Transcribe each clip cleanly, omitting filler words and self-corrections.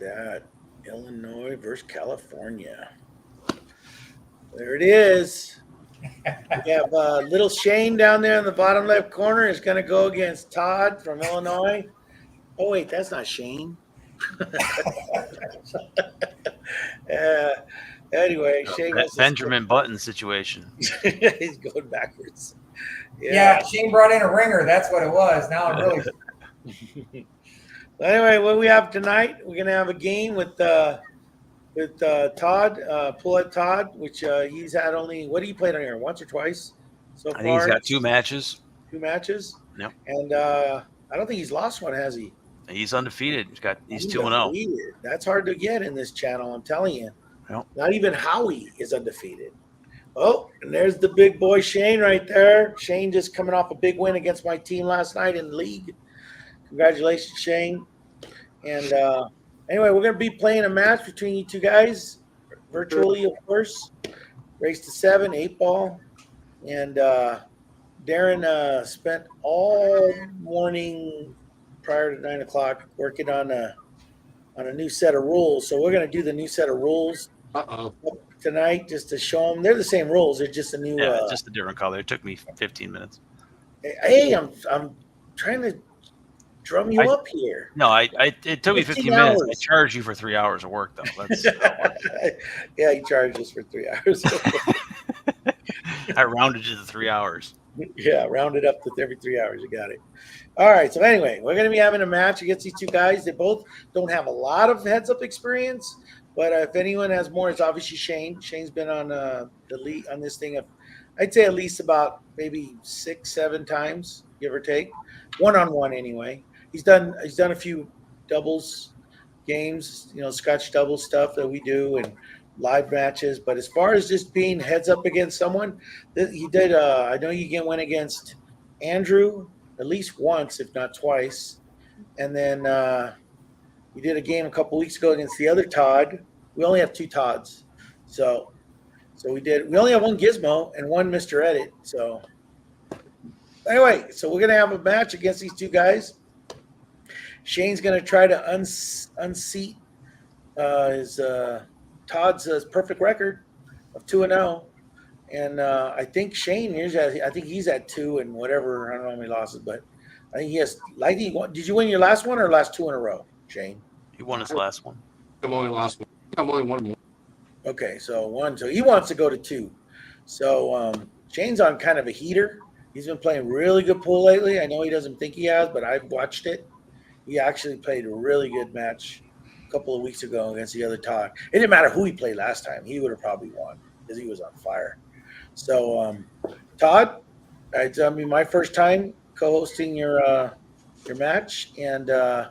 that. Illinois versus California. There it is. We have little Shane down there in the bottom left corner is going to go against Todd from Illinois. Oh, wait, that's not Shane. Anyway, Shane wants Benjamin Button situation. He's going backwards. Yeah, Shane brought in a ringer. That's what it was. Now I'm really. Anyway, what we have tonight, we're going to have a game with Todd, Pull-Up Todd, which he's had only, what do you played on here, once or twice so far? I think he's got 2 matches. 2 matches? Yep. And I don't think he's lost one, has he? He's undefeated. He's 2-0. That's hard to get in this channel, I'm telling you. Yep. Not even Howie is undefeated. Oh, and there's the big boy Shane right there. Shane just coming off a big win against my team last night in the league. Congratulations, Shane. And anyway, we're going to be playing a match between you two guys, virtually, of course. Race to 7, 8-ball. And Darren spent all morning prior to 9 o'clock working on a new set of rules. So we're going to do the new set of rules tonight just to show them. They're the same rules. They're just a new. Just a different color. It took me 15 minutes. Hey, I'm trying to drum you up here. No, it took me 15 minutes. I charged you for 3 hours of work, though. That's yeah, he charged us for 3 hours. I rounded it to 3 hours. Yeah, rounded up to every 3 hours. You got it. All right. So anyway, we're going to be having a match against these two guys. They both don't have a lot of heads-up experience, but if anyone has more, it's obviously Shane. Shane's been on the lead on this thing. I'd say at least about maybe 6-7 times, give or take, one-on-one anyway. He's done a few doubles games, Scotch double stuff that we do and live matches. But as far as just being heads up against someone, he did. I know you went against Andrew at least once, if not twice, and then we did a game a couple weeks ago against the other Todd. We only have 2 Todds, so we only have one Gizmo and one Mr. Edit. So anyway, so we're gonna have a match against these two guys. Shane's gonna try to unseat his Todd's perfect record of 2-0, and I think Shane he's at 2 and whatever. I don't know how many losses, but I think he has. Did you win your last one or last 2 in a row, Shane? He won his last one. I'm only last one. I'm only one more. Okay, so 1. So he wants to go to 2. So Shane's on kind of a heater. He's been playing really good pool lately. I know he doesn't think he has, but I've watched it. He actually played a really good match a couple of weeks ago against the other Todd. It didn't matter who he played last time. He would have probably won because he was on fire. So, Todd, it's my first time co-hosting your match, and I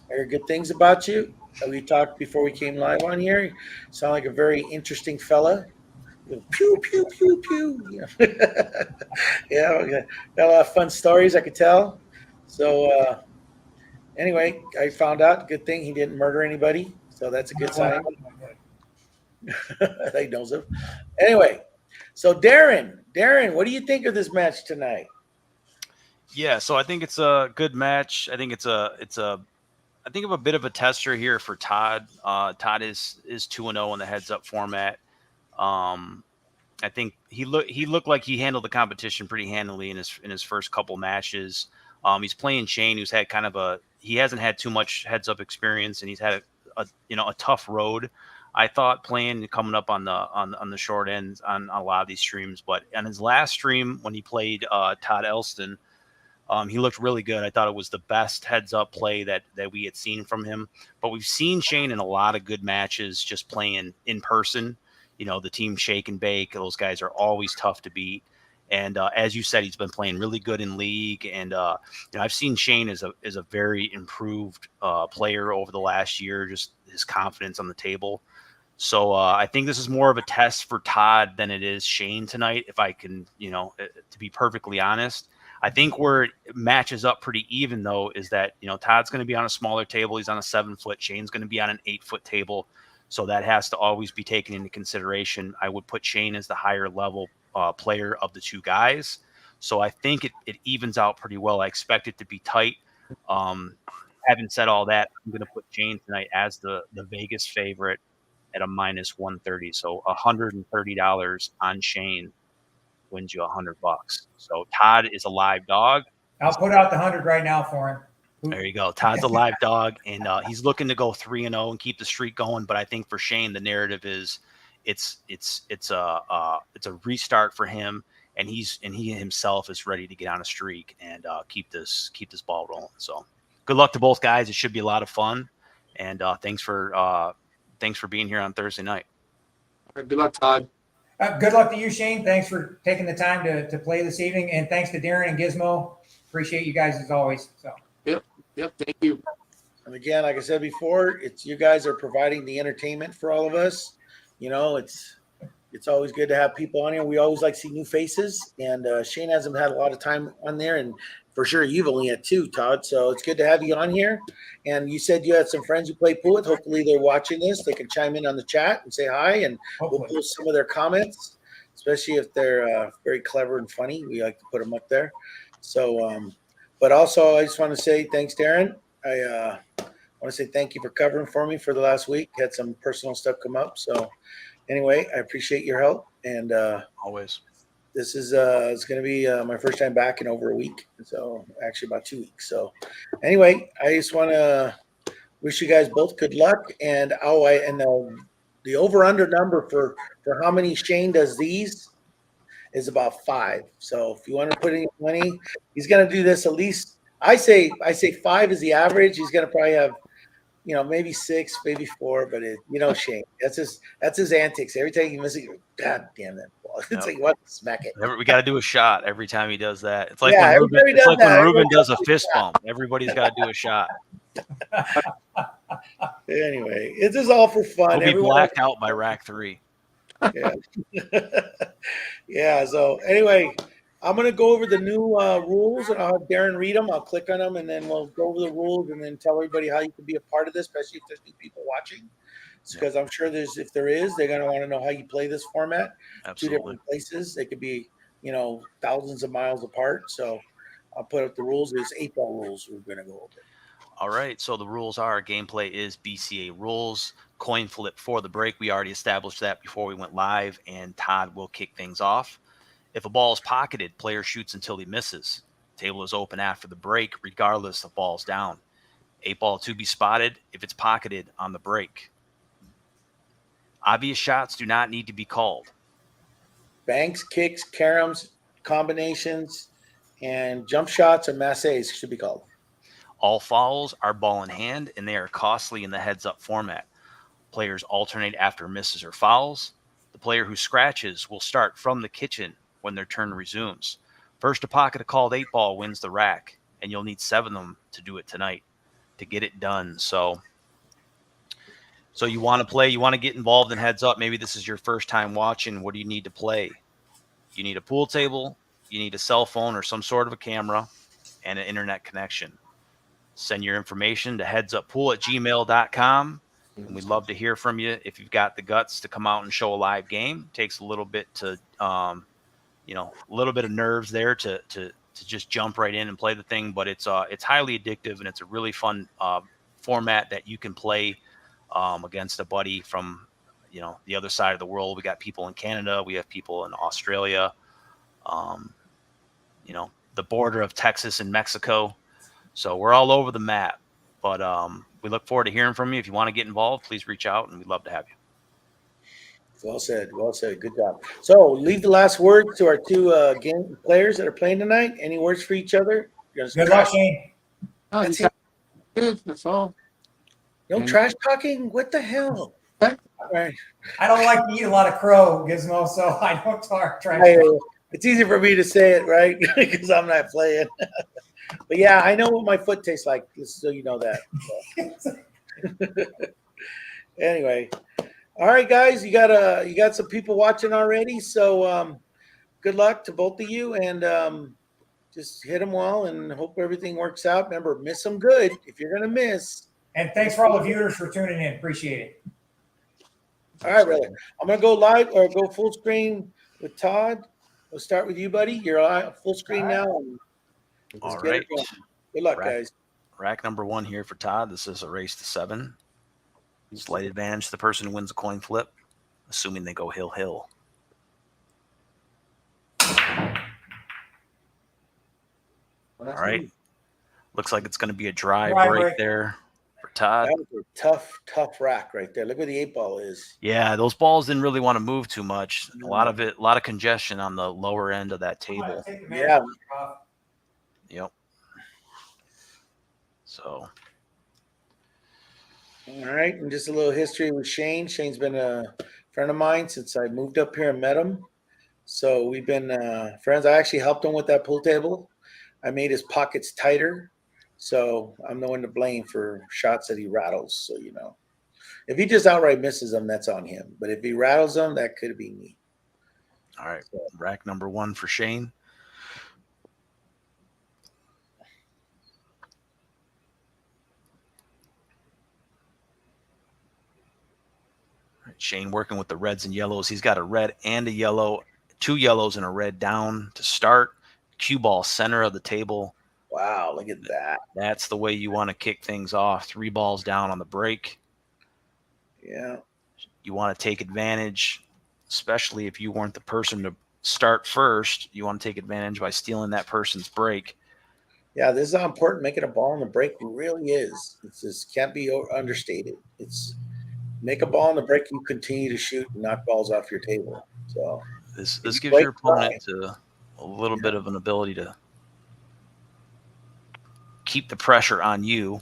heard good things about you. We talked before we came live on here. You sound like a very interesting fella. Pew, pew, pew, pew. Yeah, we got a lot of fun stories I could tell. So, anyway, I found out, good thing he didn't murder anybody. So that's a good sign. He knows him. Anyway, so Darren, what do you think of this match tonight? Yeah, so I think it's a good match. I think I think of a bit of a tester here for Todd. Todd is 2-0 in the heads-up format. I think he looked like he handled the competition pretty handily in his first couple matches. He's playing Shane, who's had he hasn't had too much heads-up experience, and he's had a tough road. I thought playing coming up on the short ends on a lot of these streams, but on his last stream when he played Todd Elston, he looked really good. I thought it was the best heads-up play that we had seen from him. But we've seen Shane in a lot of good matches just playing in person. The team Shake and Bake, those guys are always tough to beat. And as you said, he's been playing really good in league. And I've seen Shane as a very improved player over the last year, just his confidence on the table. So I think this is more of a test for Todd than it is Shane tonight, if I can, to be perfectly honest. I think where it matches up pretty even, though, is that, Todd's going to be on a smaller table. He's on a 7-foot. Shane's going to be on an 8-foot table. So that has to always be taken into consideration. I would put Shane as the higher level player of the two guys. So I think it evens out pretty well. I expect it to be tight. having said all that, I'm going to put Shane tonight as the Vegas favorite at a minus 130. So $130 on Shane wins you $100. So Todd is a live dog. I'll put out the 100 right now for him. There you go. Todd's a live dog, and he's looking to go 3-0 and keep the streak going. But I think for Shane, the narrative is it's a restart for him, and he himself is ready to get on a streak and keep this ball rolling. So good luck to both guys. It should be a lot of fun, and thanks for being here on Thursday night. All right, good luck, Todd. Good luck to you, Shane. Thanks for taking the time to play this evening, and thanks to Darren and Gizmo. Appreciate you guys as always. So. Yep, thank you. And again, like I said before, it's you guys are providing the entertainment for all of us. You know, it's always good to have people on here. We always like to see new faces, and Shane hasn't had a lot of time on there, and for sure you've only had 2, Todd. So it's good to have you on here. And you said you had some friends you play pool with. Hopefully they're watching this. They can chime in on the chat and say hi, and we'll post some of their comments, especially if they're very clever and funny. We like to put them up there. So, but also I just want to say thanks, Darren. I want to say thank you for covering for me for the last week. Had some personal stuff come up. So anyway, I appreciate your help. And Always. this is it's going to be my first time back in over a week. So actually about 2 weeks. So anyway, I just want to wish you guys both good luck. And the over-under number for how many Shane does these is about 5. So if you want to put any money, he's going to do this at least. I say 5 is the average. He's going to probably have, maybe 6, maybe 4. But Shane, that's his antics. Every time you miss it, God damn that ball! It's like what? Smack it. We got to do a shot every time he does that. It's like when Ruben does a fist bump. Everybody's got to do a shot. Anyway, it's just all for fun. He'll be blacked out by rack 3. Yeah. Yeah. So anyway, I'm going to go over the new rules, and I'll have Darren read them. I'll click on them, and then we'll go over the rules and then tell everybody how you can be a part of this, especially if there's new people watching. Because I'm sure if there is, they're going to want to know how you play this format. Absolutely. 2 different places. They could be, thousands of miles apart. So I'll put up the rules. There's 8-ball rules we're going to go over. All right. So the rules are gameplay is BCA rules. Coin flip for the break. We already established that before we went live, and Todd will kick things off. If a ball is pocketed, player shoots until he misses. Table is open after the break, regardless of balls down. 8-ball to be spotted if it's pocketed on the break. Obvious shots do not need to be called. Banks, kicks, caroms, combinations, and jump shots and masses should be called. All fouls are ball in hand, and they are costly in the heads-up format. Players alternate after misses or fouls. The player who scratches will start from the kitchen when their turn resumes. First to pocket a called 8-ball wins the rack, and you'll need 7 of them to do it tonight to get it done. So you want to play, you want to get involved in heads up. Maybe this is your first time watching. What do you need to play? You need a pool table, you need a cell phone or some sort of a camera, and an internet connection. Send your information to headsuppool@gmail.com. And we'd love to hear from you. If you've got the guts to come out and show a live game, it takes a little bit to, a little bit of nerves there to just jump right in and play the thing. But it's highly addictive, and it's a really fun format that you can play against a buddy from, the other side of the world. We got people in Canada. We have people in Australia, the border of Texas and Mexico. So we're all over the map. But we look forward to hearing from you. If you want to get involved, please reach out, and we'd love to have you. Well said. Well said. Good job. So leave the last words to our 2 game players that are playing tonight. Any words for each other? Good luck, Shane. Oh, That's you good. That's all. No trash talking? What the hell? All right. I don't like to eat a lot of crow, Gizmo, so I don't try. It's easy for me to say it, right? Because I'm not playing. But yeah, I know what my foot tastes like, just so you know that. Anyway, all right, guys, you got some people watching already. So good luck to both of you, and just hit them well, and hope everything works out. Remember, miss them good if you're gonna miss. And thanks for all the viewers for tuning in. Appreciate it. All right, brother. I'm gonna go live or go full screen with Todd. We'll start with you, buddy. You're on full screen now. All right. Good luck, guys. rack number 1 here for Todd. This is a race to 7. Slight advantage to the person who wins a coin flip, assuming they go hill. All right. Looks like it's going to be a dry break there for Todd. That was a tough rack right there. Look where the 8-ball is. Yeah, those balls didn't really want to move too much. A lot of congestion on the lower end of that table. Yeah. Yep. So. All right, and just a little history with Shane. Shane's been a friend of mine since I moved up here and met him. So we've been friends. I actually helped him with that pool table. I made his pockets tighter. So I'm the one to blame for shots that he rattles. So, you know, if he just outright misses them, that's on him. But if he rattles them, that could be me. All right, so, rack number 1 for Shane. Shane working with the reds and yellows. He's got a red and a yellow, 2 yellows and a red down to start. Cue ball center of the table. Wow, look at that. That's the way you want to kick things off. 3 balls down on the break. Yeah. You want to take advantage, especially if you weren't the person to start first. You want to take advantage by stealing that person's break. Yeah, this is how important making a ball on the break really is. It just can't be understated. It's make a ball on the break, you continue to shoot and knock balls off your table. So this gives your opponent a little bit of an ability to keep the pressure on you.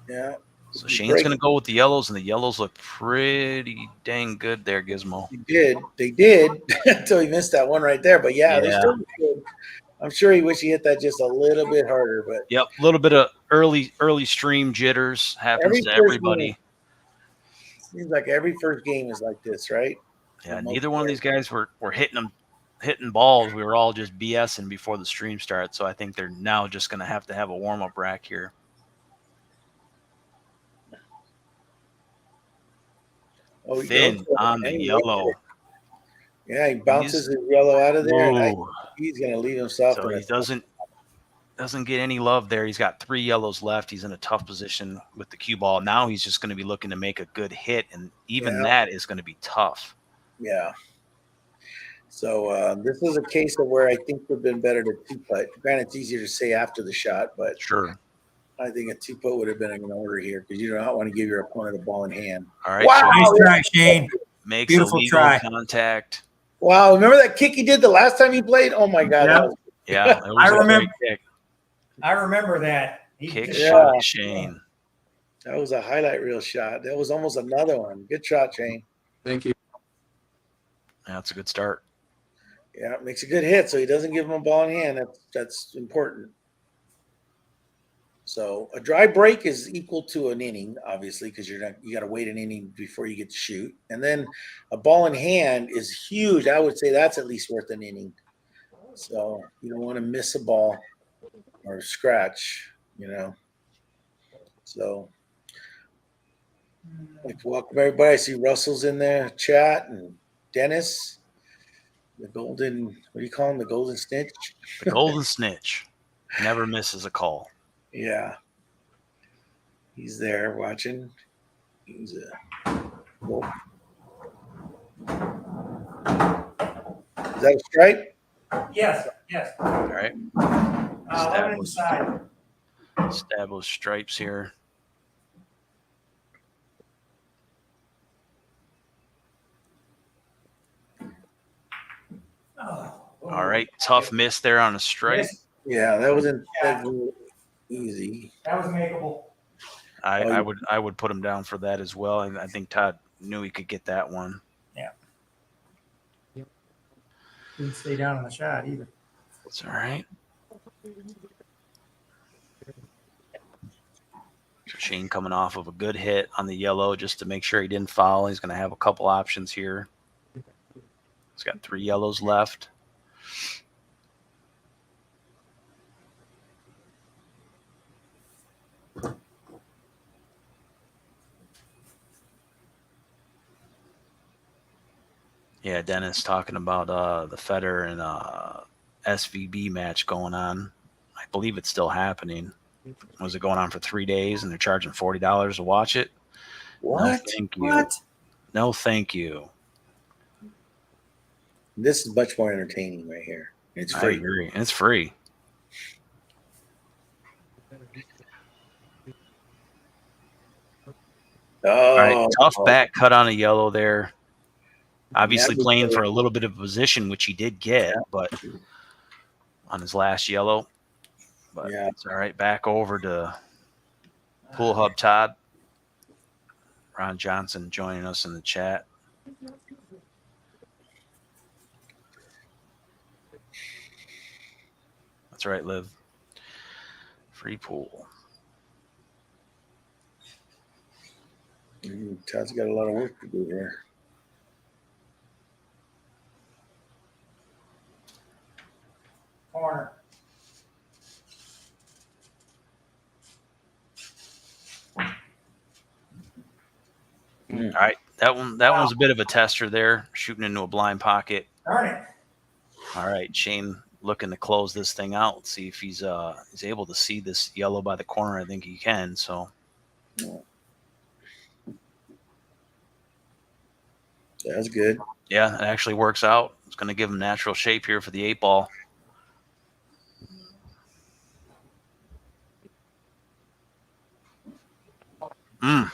Yeah. So Shane's going to go with the yellows, and the yellows look pretty dang good there, Gizmo. They did until he missed that one right there. But yeah. They're still good. I'm sure he wished he hit that just a little bit harder. But yep, a little bit of early stream jitters happens to everybody. Game, seems like every first game is like this, right? Yeah, neither one of these guys were hitting balls. We were all just BSing before the stream starts. So I think they're now just going to have a warm-up rack here. Oh, Thin on the yellow. Yeah, he bounces his yellow out of there, and he's going to leave himself. So he doesn't get any love there. He's got 3 yellows left. He's in a tough position with the cue ball. Now he's just going to be looking to make a good hit, and even that is going to be tough. Yeah. So this is a case of where I think it would have been better to 2-putt. Granted, it's easier to say after the shot, but sure. I think a 2-putt would have been in order here because you do not want to give your opponent a ball in hand. All right. Wow. Nice try, Shane. Makes beautiful try. Contact. Wow. Remember that kick he did the last time he played? Oh, my God. Yeah. I remember. I remember that. Kick shot, Shane. That was a highlight reel shot. That was almost another one. Good shot, Shane. Thank you. That's a good start. Yeah, it makes a good hit, so he doesn't give him a ball in hand. That's important. So a dry break is equal to an inning, obviously, because you got to wait an inning before you get to shoot. And then a ball in hand is huge. I would say that's at least worth an inning. So you don't want to miss a ball or scratch, you know. So like welcome everybody. I see Russell's in there, chat, and Dennis. The golden, what do you call him? The golden snitch? The golden snitch. Never misses a call. Yeah. He's there watching. He's whoa. Is that a stripe? Yes. All right. Establish stripes here. All right, tough miss there on a stripe. Yeah, that wasn't easy. That was makeable. I would put him down for that as well, and I think Todd knew he could get that one. Yeah. Didn't stay down on the shot either. That's all right. Shane coming off of a good hit on the yellow just to make sure he didn't foul. He's going to have a couple options here. He's got 3 yellows left. Yeah, Dennis talking about the Federer and SVB match going on. I believe it's still happening. Was it going on for 3 days and they're charging $40 to watch it? What? No, thank you. What? No, thank you. This is much more entertaining right here. It's I free. agree. And it's free. Oh, All right. Tough back cut on a yellow there. Obviously That was playing really- for a little bit of position, which he did get, but on his last yellow. But Yeah. it's all right. Back over to Pool Hub Todd. Ron Johnson joining us in the chat. That's right, Liv. Free pool. Todd's got a lot of work to do here. Corner. All right. That one's a bit of a tester there, shooting into a blind pocket. Darn it. All right, Shane looking to close this thing out. Let's see if he's able to see this yellow by the corner. I think he can. So That's good. yeah, it actually works out. It's going to give him natural shape here for the 8-ball. Maybe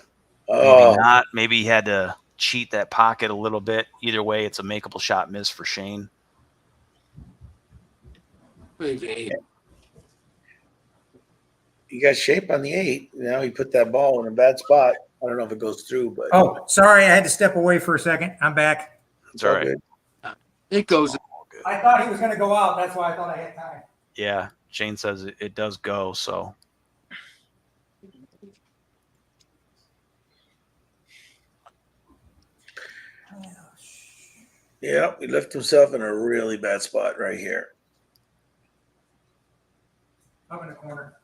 Oh, not. Maybe he had to cheat that pocket a little bit. Either way, it's a makeable shot miss for Shane. Okay. you got shape on the 8. Now he put that ball in a bad spot. I don't know if it goes through, but Oh, sorry. I had to step away for a second. I'm back. It's all right. good. It goes. I thought he was going to go out. That's why I thought I had time. Yeah, Shane says it does go. So Yeah, he left himself in a really bad spot right here. Up in the corner.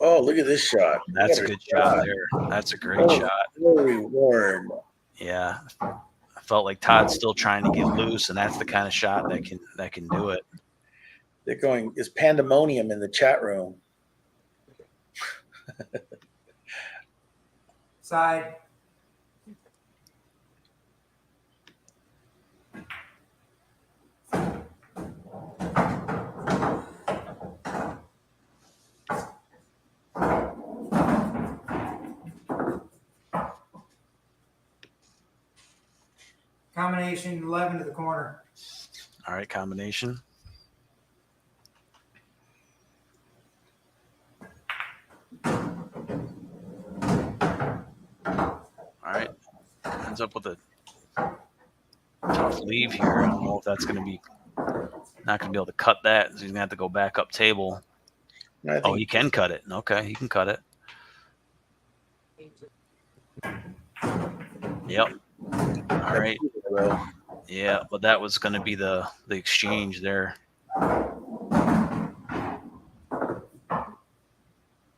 Oh, look at this shot. that's a good shot there. That's a great Oh, shot. very warm. Yeah. I felt like Todd's still trying to get loose, and that's the kind of shot that can do it. They're going, it's pandemonium in the chat room. Side. Combination 11 to the corner. All right, combination. All right, ends up with a tough leave here. I don't know if that's going to be not going to be able to cut that. So he's going to have to go back up table. I think Oh, he can cut it. Okay, he can cut it. Yep. All right. Yeah, but that was going to be the exchange there.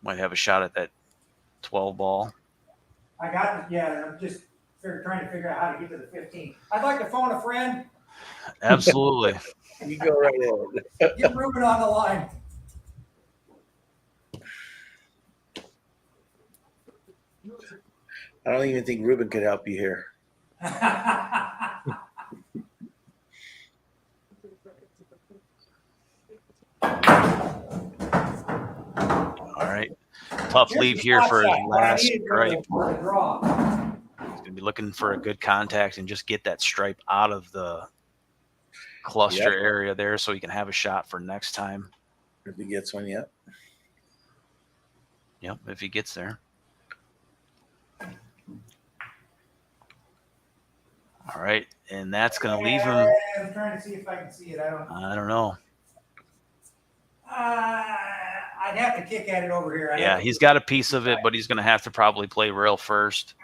Might have a shot at that 12 ball. I got it. Yeah, I'm just trying to figure out how to get to the 15. I'd like to phone a friend. Absolutely. You go right ahead. Get Ruben on the line. I don't even think Ruben could help you here. All right. Tough leave here for his last stripe. He's going to be looking for a good contact and just get that stripe out of the cluster area there so he can have a shot for next time. If he gets one, yep. Yep, if he gets there. All right, and that's going to leave him. I'm trying to see if I can see it. I don't know. I'd have to kick at it over here. Yeah, he's got a piece of it, but he's going to have to probably play rail first.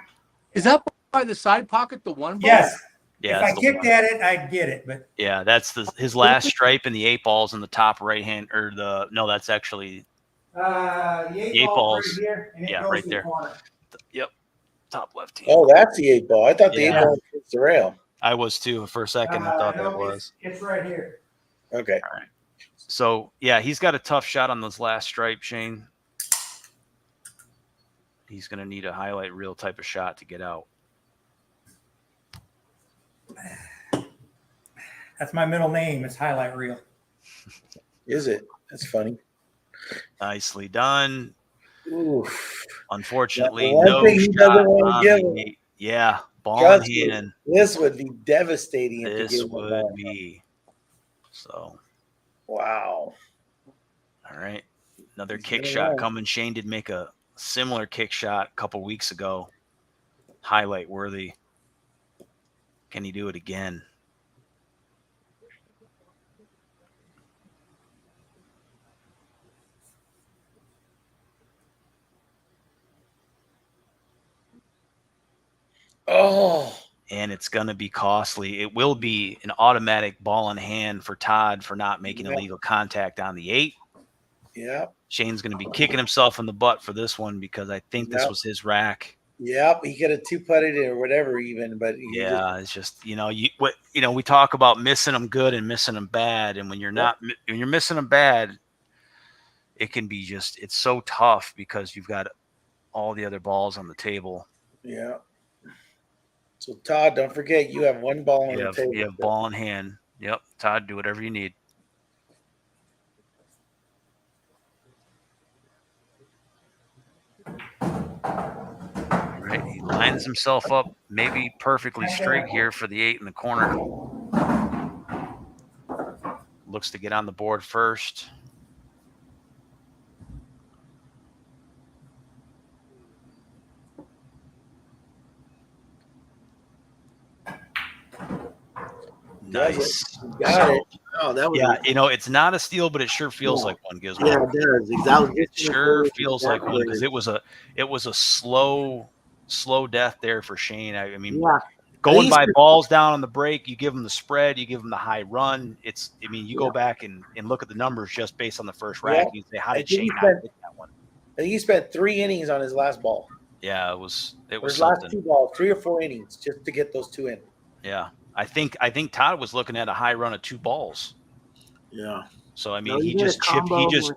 Is that by the side pocket the one ball? Yes. Yeah, If that's I the kicked one. at it, I'd get it. But Yeah, that's his last stripe, and the 8 ball's in the top right hand, or no, that's actually the eight eight ball's balls. right here, and it Yeah, goes right to the there. corner. Yep, top left hand. Oh, that's the 8 ball. I thought the Yeah. 8 ball hits the rail. I was too for a second. I thought No, that was. It's right here. Okay. All right. So, yeah, he's got a tough shot on those last stripe, Shane. He's going to need a highlight reel type of shot to get out. That's my middle name. It's highlight reel. Is it? That's funny. Nicely done. Oof. Unfortunately, One no thing he shot doesn't want on to give the him. eight. Yeah, ball Trust in me, hand. this would be devastating if This they gave him the would ball. be. So, Wow. all right. Another He's kick gonna shot run. coming. Shane did make a similar kick shot a couple weeks ago. Highlight worthy. Can he do it again? Oh. And it's going to be costly. It will be an automatic ball in hand for Todd for not making illegal contact on the 8. Yeah. Shane's going to be kicking himself in the butt for this one because I think this was his rack. Yep. He could have 2-putted it or whatever even, but It's just, we talk about missing them good and missing them bad. And when you're when you're missing them bad, it can be just, it's so tough because you've got all the other balls on the table. Yeah. So Todd, don't forget you have one ball on the table. You have ball in hand. Yep. Todd, do whatever you need. All right. He lines himself up maybe perfectly straight here for the 8 in the corner. Looks to get on the board first. Nice. Got it. Oh, that was it's not a steal, but it sure feels like one. Gizmo. Yeah, it does. Exactly. It sure feels like one because it was a slow death there for Shane. I mean, going by balls down on the break, you give him the spread, you give him the high run. You go back and look at the numbers just based on the first rack. You say, how did Shane not hit that one? I think he spent 3 innings on his last ball. Yeah, it was his something. Last 2 balls, 3 or 4 innings just to get those 2 in. Yeah. I think Todd was looking at a high run of 2 balls. Yeah. So he just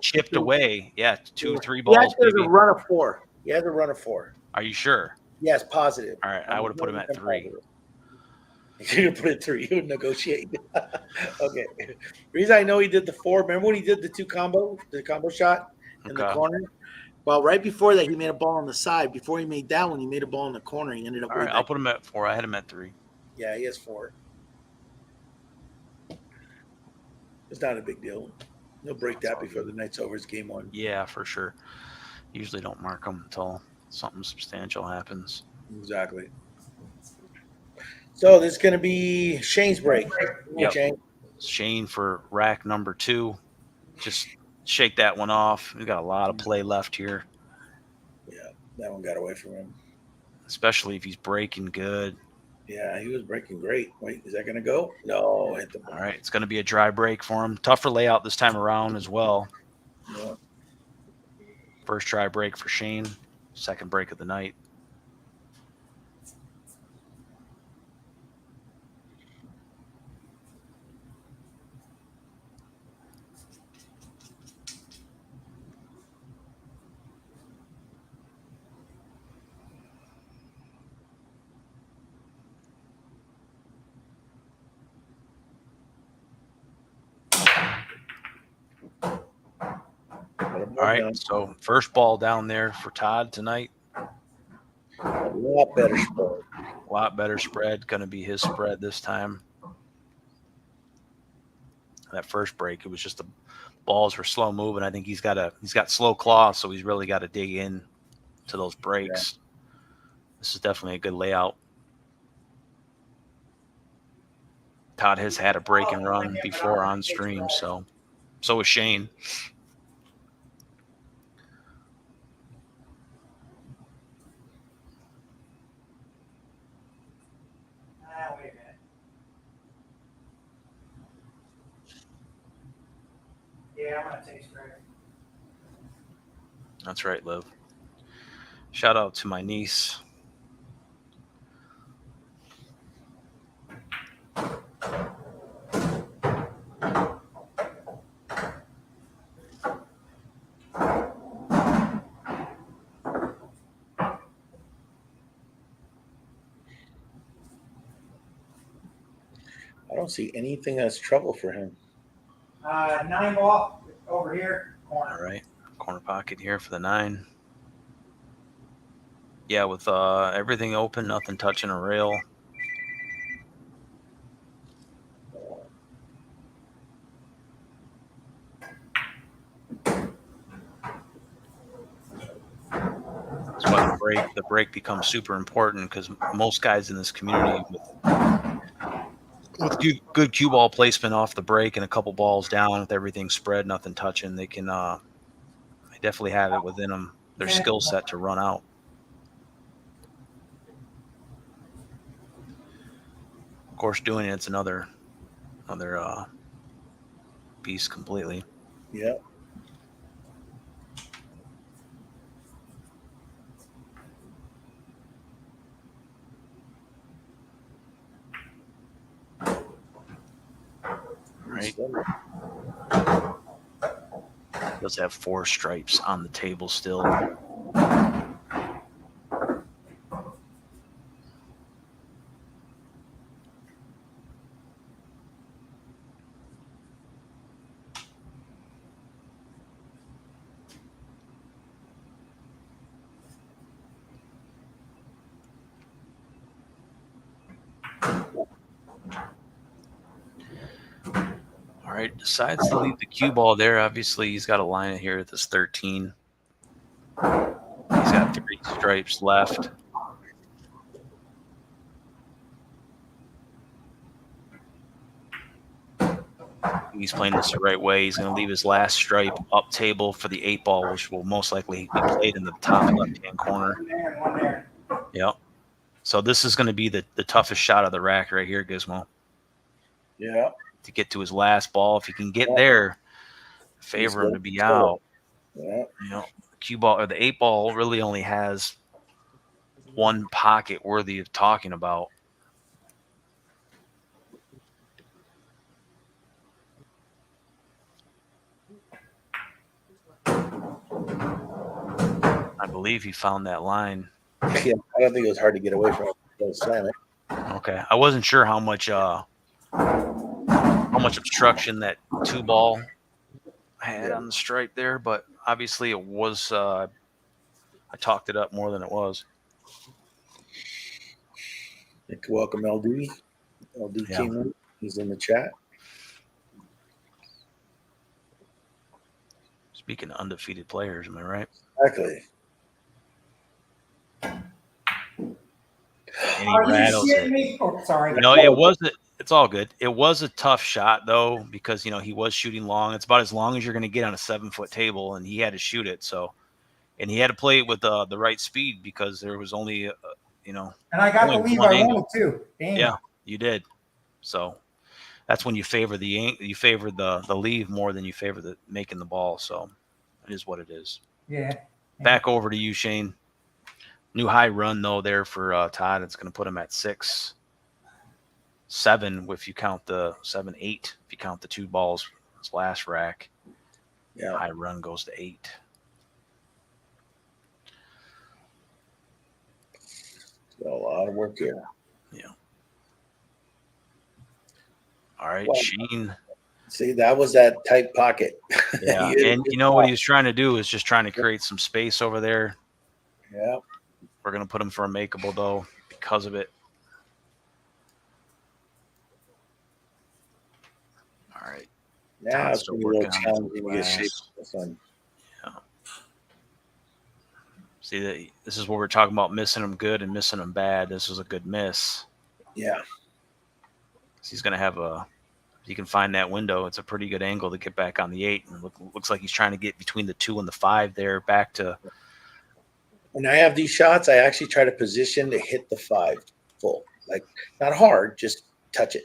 chipped away. Yeah, 2, 3 balls. He has a run of 4. He has a run of 4. Are you sure? Yes, positive. All right, I would have put him at 3. You put it 3. You would negotiate. Okay. The reason I know he did the 4. Remember when he did the combo shot in the corner? Well, right before that, he made a ball on the side. Before he made that one, he made a ball in the corner. He ended up. All right, I'll put him at 4. I had him at 3. Yeah, he has 4. It's not a big deal. He'll break that before the night's over. It's game 1. Yeah, for sure. Usually don't mark them until something substantial happens. Exactly. So this is going to be Shane's break. Yep. Shane for rack number 2. Just shake that one off. We've got a lot of play left here. Yeah, that one got away from him. Especially if he's breaking good. Yeah, he was breaking great. Wait, is that going to go? No. Hit the ball. All right, it's going to be a dry break for him. Tougher layout this time around as well. Yeah. First dry break for Shane. Second break of the night. All right, so first ball down there for Todd tonight. A lot better spread. A lot better spread. Going to be his spread this time. That first break, it was just the balls were slow moving. I think he's got slow claws, so he's really got to dig in to those breaks. Yeah. This is definitely a good layout. Todd has had a break and run before on stream, so is Shane. Wait a minute. Yeah, I'm going to take straight. That's right, Liv. Shout out to my niece. don't see anything that's trouble for him. 9 ball over here, corner. All right. Corner pocket here for the 9. Yeah, with everything open, nothing touching a rail. That's why the break becomes super important, because most guys in this community with good cue ball placement off the break and a couple balls down with everything spread, nothing touching, they can they definitely have it within them, their skill set to run out. Of course, doing it's another piece completely. Yeah. Right. Does have 4 stripes on the table still. All right, decides to leave the cue ball there. Obviously, he's got a line in here at this 13. He's got 3 stripes left. He's playing this the right way. He's going to leave his last stripe up table for the 8 ball, which will most likely be played in the top left-hand corner. One there. Yep. So this is going to be the toughest shot of the rack right here, Gizmo. Yeah. To get to his last ball. If he can get there, favor him to be out. Yeah. You know, the cue ball or the 8 ball really only has one pocket worthy of talking about. I believe he found that line. Yeah, I don't think it was hard to get away from it. Okay, I wasn't sure how much obstruction that 2 ball had on the stripe there, but obviously it was. I talked it up more than it was. Welcome, LD. LD came in. He's in the chat. Speaking of undefeated players, am I right? Exactly. And he rattles it. Me? Oh, sorry. No, it wasn't. It's all good. It was a tough shot though, because he was shooting long. It's about as long as you're going to get on a 7-foot table, and he had to shoot it. So, and he had to play it with the right speed, because there was only And I got the leave I wanted too. Damn. Yeah, you did. So that's when you favor the leave more than you favor the making the ball. So it is what it is. Yeah. Back over to you, Shane. New high run though there for Todd. It's going to put him at 6-7 if you count the 7-8. If you count the 2 balls, his last rack. Yeah. High run goes to 8. Got a lot of work here. Yeah. All right, Well, Shane. See, that was that tight pocket. Yeah, and what he was trying to do is just trying to create some space over there. Yeah. We're going to put him for a makeable, though, because of it. All right. Now it's going to be a little challenging to get shape for this one. Yeah. See, this is what we're talking about, missing him good and missing him bad. This was a good miss. Yeah. He's going to have he can find that window. It's a pretty good angle to get back on the 8. And looks like he's trying to get between the 2 and the 5 there, back to. When I have these shots, I actually try to position to hit the 5 full. Like, not hard, just touch it.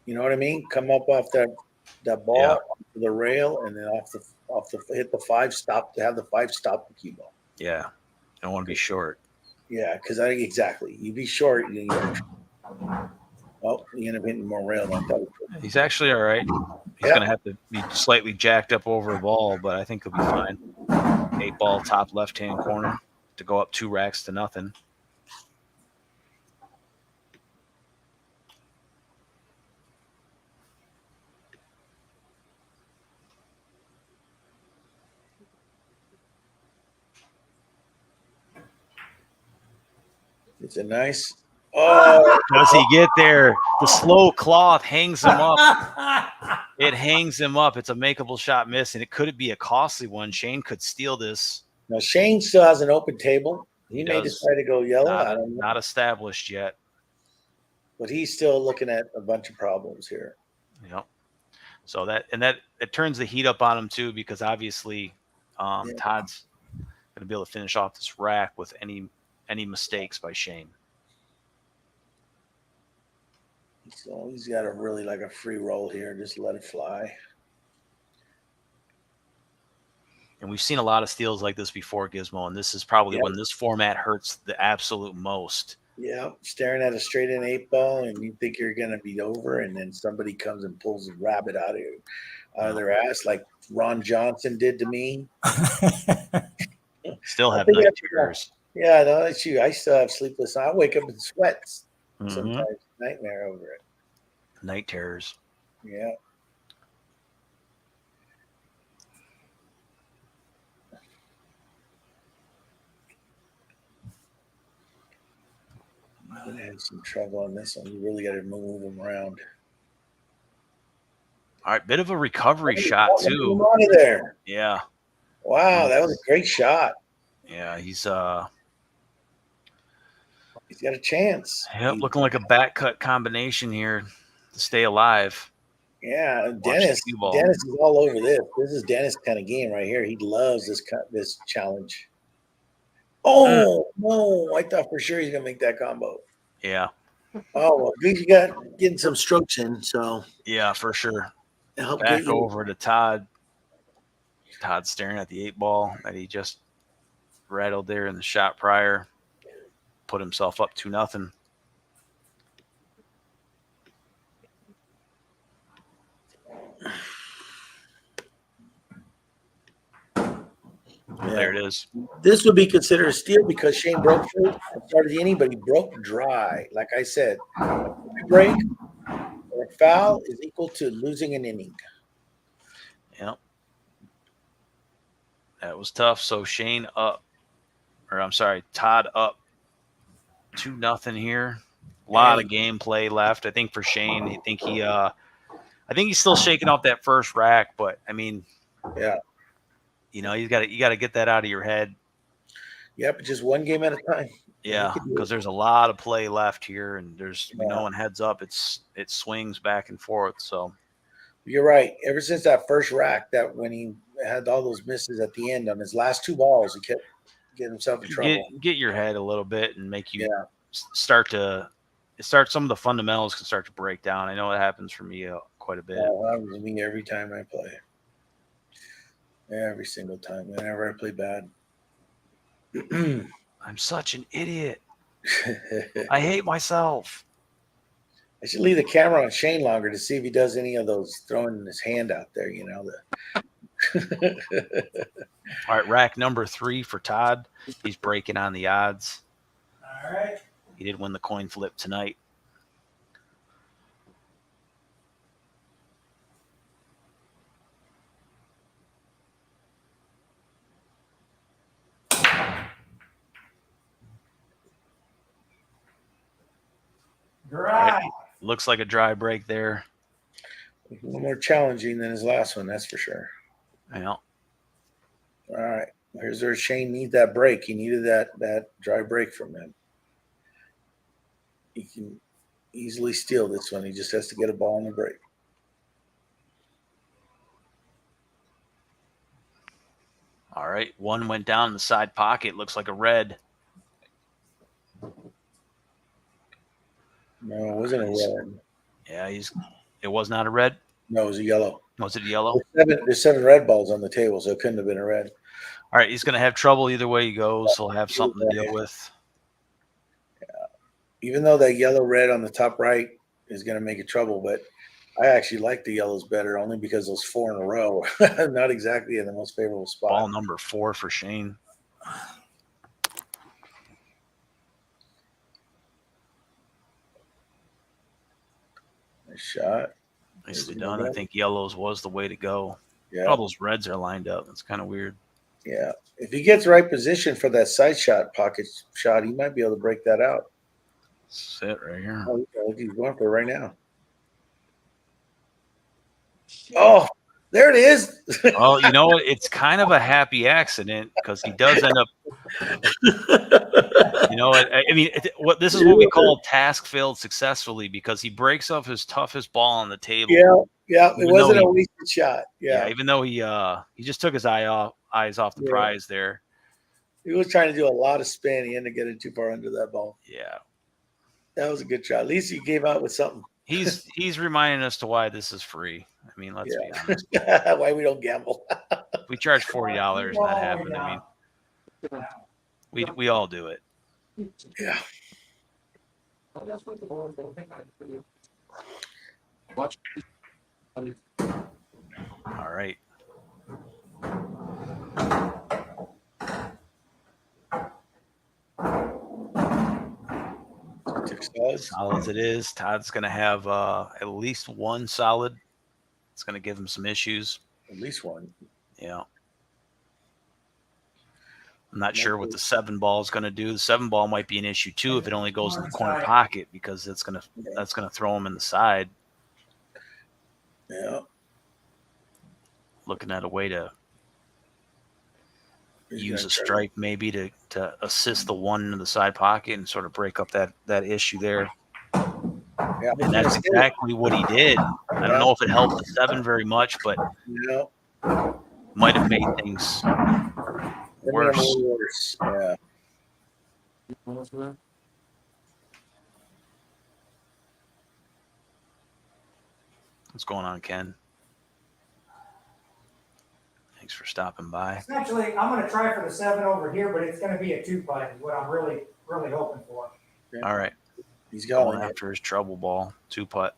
You know what I mean? Come up off that ball, off the rail, and then off the hit the 5, stop to have the 5 stop the cue ball. Yeah. I don't want to be short. Yeah, because I think exactly. You be short, you end up hitting more rail than that. He's actually all right. He's going to have to be slightly jacked up over a ball, but I think he'll be fine. 8 ball, top left-hand corner to go up 2 racks to nothing. It's a nice. Oh, Does he get there? The slow cloth hangs him up. It hangs him up. It's a makeable shot miss, and it could be a costly one. Shane could steal this. now Shane still has an open table. He may does. decide to go yellow. I don't know. Not established yet. But he's still looking at a bunch of problems here. Yep. So that it turns the heat up on him too, because obviously Todd's going to be able to finish off this rack with any mistakes by Shane. So he's got a really like a free roll here. Just let it fly. And we've seen a lot of steals like this before, Gizmo, and this is probably when this format hurts the absolute most. Yeah, staring at a straight in 8-ball, and you think you're going to be over, and then somebody comes and pulls a rabbit out of their ass, like Ron Johnson did to me. Still have night terrors. Yeah, no, that's you. I still have sleepless. I wake up in sweats sometimes. Nightmare over it. Night terrors. Yeah. I'm going to have some trouble on this one. You really got to move them around. All right, bit of a recovery shot too. Out of there. Yeah. Wow, that was a great shot. Yeah, he's got a chance. Yep, looking like a back cut combination here to stay alive. Yeah, Dennis is all over this. This is Dennis kind of game right here. He loves this challenge. Oh no! I thought for sure he's gonna make that combo. Yeah. Oh well, you got getting some strokes in, so yeah, for sure. Back over to Todd. Todd staring at the 8-ball that he just rattled there in the shot prior. Put himself up 2-0. There it is. This would be considered a steal because Shane broke through and started the inning, but he broke dry. Like I said, a break or a foul is equal to losing an inning. Yep. That was tough. So Shane up, Todd up 2-0 here. A lot of gameplay left. I think for Shane, I think he's still shaking off that first rack, but I mean, yeah. You know, you got to get that out of your head. Yeah, but just one game at a time. Yeah, because there's a lot of play left here, and we know when heads up, it swings back and forth. So you're right. Ever since that first rack, that when he had all those misses at the end on his last 2 balls, he kept getting himself in trouble. Get your head a little bit and make you start some of the fundamentals can start to break down. I know it happens for me quite a bit. Yeah, it happens to me every time I play. Every single time, whenever I play bad. I'm such an idiot. I hate myself. I should leave the camera on Shane longer to see if he does any of those throwing his hand out there, you know. All right, rack number 3 for Todd. He's breaking on the odds. All right. He did win the coin flip tonight. Dry. Looks like a dry break there. A little more challenging than his last one, that's for sure. Yeah. All right. Here's where Shane needs that break. He needed that dry break from him. He can easily steal this one. He just has to get a ball on the break. All right. One went down in the side pocket. Looks like a red. No, it wasn't a red. Yeah, it was not a red. No, it was a yellow. Was it yellow? There's 7 red balls on the table, so it couldn't have been a red. All right, he's going to have trouble either way he goes. He'll have something to deal with. Yeah. Even though that yellow red on the top right is going to make it trouble, but I actually like the yellows better only because those 4 in a row are not exactly in the most favorable spot. Ball number 4 for Shane. Nice shot. Nicely done. I think yellows was the way to go. Yeah. All those reds are lined up. That's kind of weird. Yeah. If he gets right position for that side shot, pocket shot, he might be able to break that out. Sit right here. Oh, look, he's going for it right now. Oh, there it is. Well, you know what? It's kind of a happy accident because he does end up. You know, I mean, what this is what we call task failed successfully because he breaks off his toughest ball on the table. Yeah. It Even wasn't though a wasted shot. Yeah. even though he just took his eyes off the prize there. He was trying to do a lot of spin. He ended up getting too far under that ball. Yeah. That was a good shot. At least he came out with something. He's reminding us to why this is free. I mean, let's be honest. Why we don't gamble. If we charge $40 and that happened, I mean, we all do it. Yeah. Watch. All right. Solids it is. Todd's going to have at least one solid. It's going to give him some issues. At least one. Yeah. I'm not sure what the 7 ball is going to do. The 7 ball might be an issue too if it only goes in the corner pocket because that's going to throw him in the side. Yeah. Looking at a way to use a stripe maybe to assist the 1 in the side pocket and sort of break up that issue there. Yeah. And that's exactly what he did. I don't know if it helped the 7 very much, but might have made things worse. Yeah. What's going on, Ken? Thanks for stopping by. Essentially, I'm going to try for the 7 over here, but it's going to be a 2-putt is what I'm really hoping for. Yeah. All right. He's going after his trouble ball, 2-putt.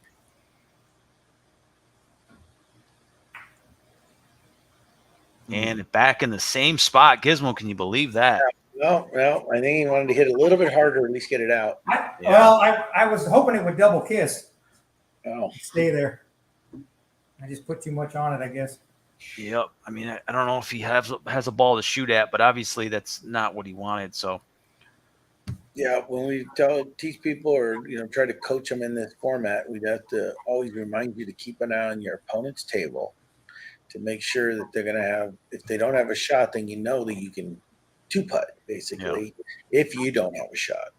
And back in the same spot. Gizmo, can you believe that? Well, I think he wanted to hit a little bit harder, at least get it out. Well, I was hoping it would double kiss. Oh. Stay there. I just put too much on it, I guess. Yep. I mean, I don't know if he has a ball to shoot at, but obviously that's not what he wanted. So. Yeah, when we teach people or try to coach them in this format, we'd have to always remind you to keep an eye on your opponent's table to make sure that they're going to have. If they don't have a shot, then you know that you can 2-putt basically if you don't have a shot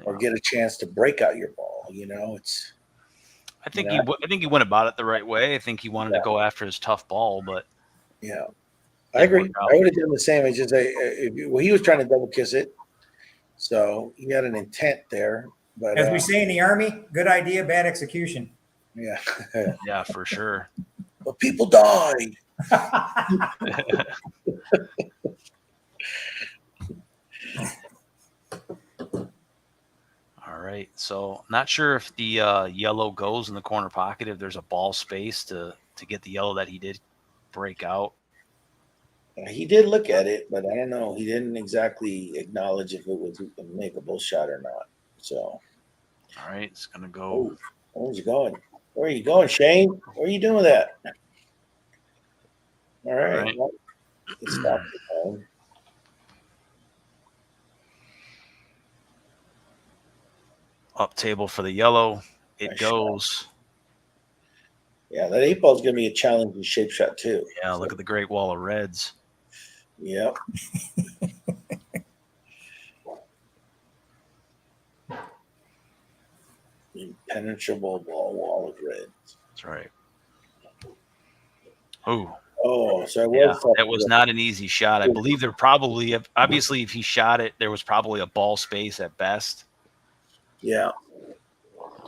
or get a chance to break out your ball. It's. I think he went about it the right way. I think he wanted to go after his tough ball, but I agree. I would have done the same. It's just he was trying to double kiss it, so he had an intent there. But as we say in the Army, good idea, bad execution. Yeah, yeah, for sure. But people died. All right, so not sure if the yellow goes in the corner pocket, if there's a ball space to get the yellow that he did break out. He did look at it, but I don't know. He didn't exactly acknowledge if it was a makeable shot or not. So, all right, it's gonna go. Oh, where's he going? Where are you going, Shane? What are you doing with that? All right. Well, stop the phone. Up table for the yellow. It Nice goes. Shot. Yeah, that 8 ball is going to be a challenging shape shot too. Yeah, look at the great wall of reds. Yep. Impenetrable wall of reds. That's right. Oh. Oh, so that was not an easy shot. I believe there probably, obviously, if he shot it, there was probably a ball space at best. Yeah.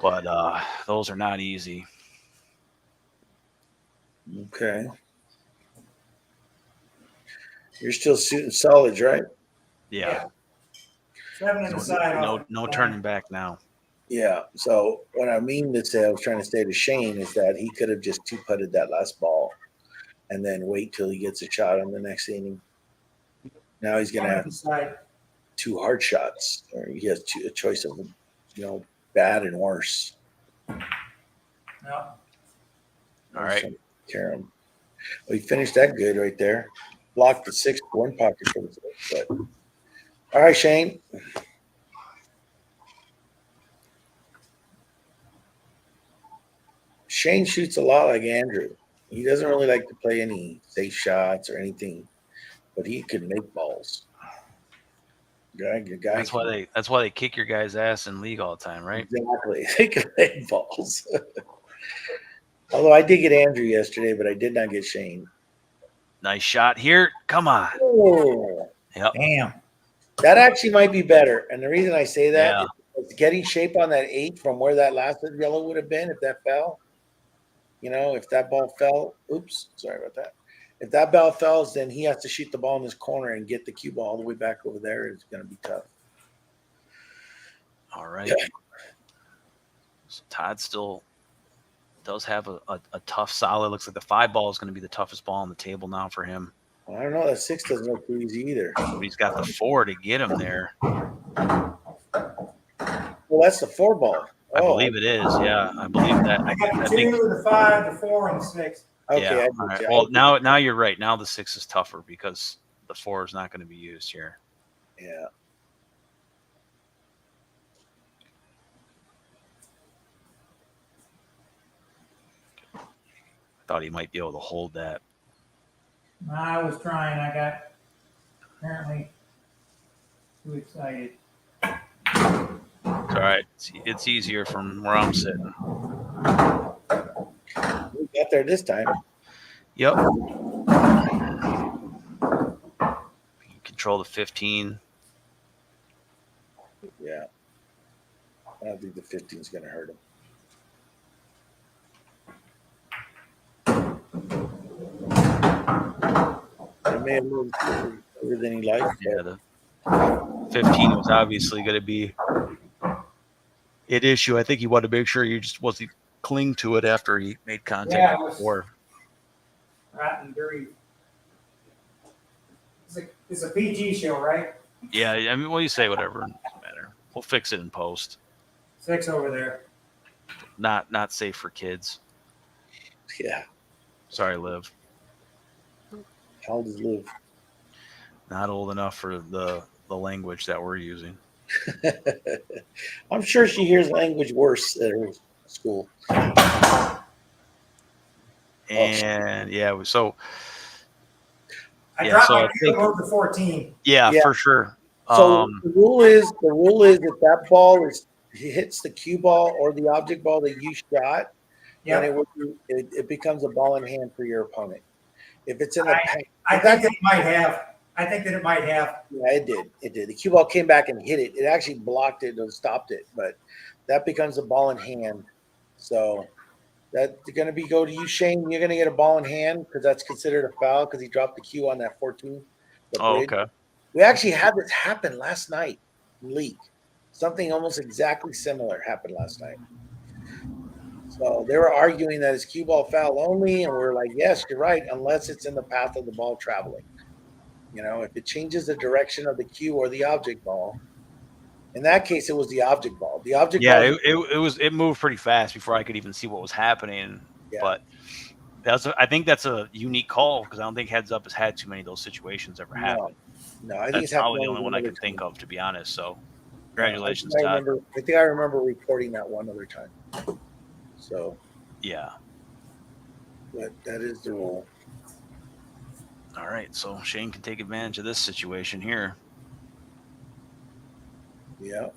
But those are not easy. Okay. You're still shooting solids, right? Yeah. 7 in the side. No turning back now. Yeah. So what I mean to say, I was trying to say to Shane is that he could have just 2-putted that last ball and then wait till he gets a shot on the next inning. Now he's going to have 2 hard shots, or he has a choice of, bad and worse. No. All right. Well, he finished that good right there. Blocked the 6th corner pocket for the 6th. But all right, Shane. Shane shoots a lot like Andrew. He doesn't really like to play any safe shots or anything, but he can make balls. That's why they kick your guy's ass in league all the time, right? Exactly. They can make balls. Although I did get Andrew yesterday, but I did not get Shane. Nice shot here. Come on. Oh, Yep. Damn. that actually might be better. And the reason I say that Yeah. is it's getting shape on that 8 from where that last yellow would have been if that fell. If that ball fell, oops, sorry about that. If that ball falls, then he has to shoot the ball in this corner and get the cue ball all the way back over there. It's going to be tough. All right. So Todd still does have a tough, solid. Looks like the 5 ball is going to be the toughest ball on the table now for him. Well, I don't know. That 6 doesn't look too easy either. But he's got the 4 to get him there. Well, that's the 4 ball. I believe it is. Yeah, I believe that. I got the I 2, think, the 5, the 4, and the 6. Okay. yeah. All right. Well, now you're right. Now the 6 is tougher because the 4 is not going to be used here. Yeah. Thought he might be able to hold that. I was trying. I got apparently too excited. It's all right. It's easier from where I'm sitting. We got there this time. Yep. Control the 15. Yeah. I don't think the 15 is going to hurt him. It may have moved further than he liked. Yeah, the 15 was obviously going to be an issue. I think he wanted to make sure he just wasn't cling to it after he made contact before. Rotten, very. It's a PG show, right? Yeah, I mean, well, you say whatever, it doesn't matter. We'll fix it in post. 6 over there. Not safe for kids. Yeah. Sorry, Liv. How old is Liv? Not old enough for the language that we're using. I'm sure she hears language worse at her school. And yeah, so I dropped my I think over to 14. yeah, for sure. So the rule is if that ball hits the cue ball or the object ball that you shot, then it becomes a ball in hand for your opponent. If it's in the I think that it might have. I think that it might have. Yeah, it did. It did. The cue ball came back and hit it. It actually blocked it and stopped it, but that becomes a ball in hand. So that's going to go to you, Shane. You're going to get a ball in hand because that's considered a foul because he dropped the cue on that 14. Okay. We actually had this happen last night in league. Something almost exactly similar happened last night. So they were arguing that it's cue ball foul only, and we're like, yes, you're right, unless it's in the path of the ball traveling. If it changes the direction of the cue or the object ball, in that case, it was the object ball. The object ball. Yeah, it moved pretty fast before I could even see what was happening. Yeah. But I think that's a unique call because I don't think Heads Up has had too many of those situations ever happen. No, I think that's it's probably the only one I can think of, to be honest. So, congratulations, I Todd. think I remember reporting that one other time. So. Yeah. But that is the rule. All right, so Shane can take advantage of this situation here. Yeah.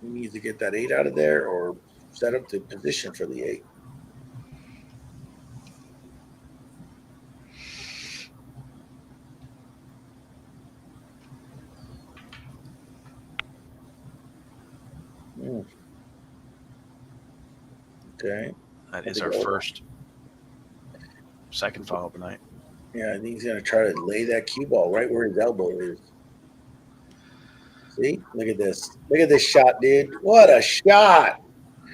He needs to get that 8 out of there or set up the position for the 8. Okay. That is our second foul of the night. Yeah, I think he's going to try to lay that cue ball right where his elbow is. See? Look at this. Look at this shot, dude. What a shot.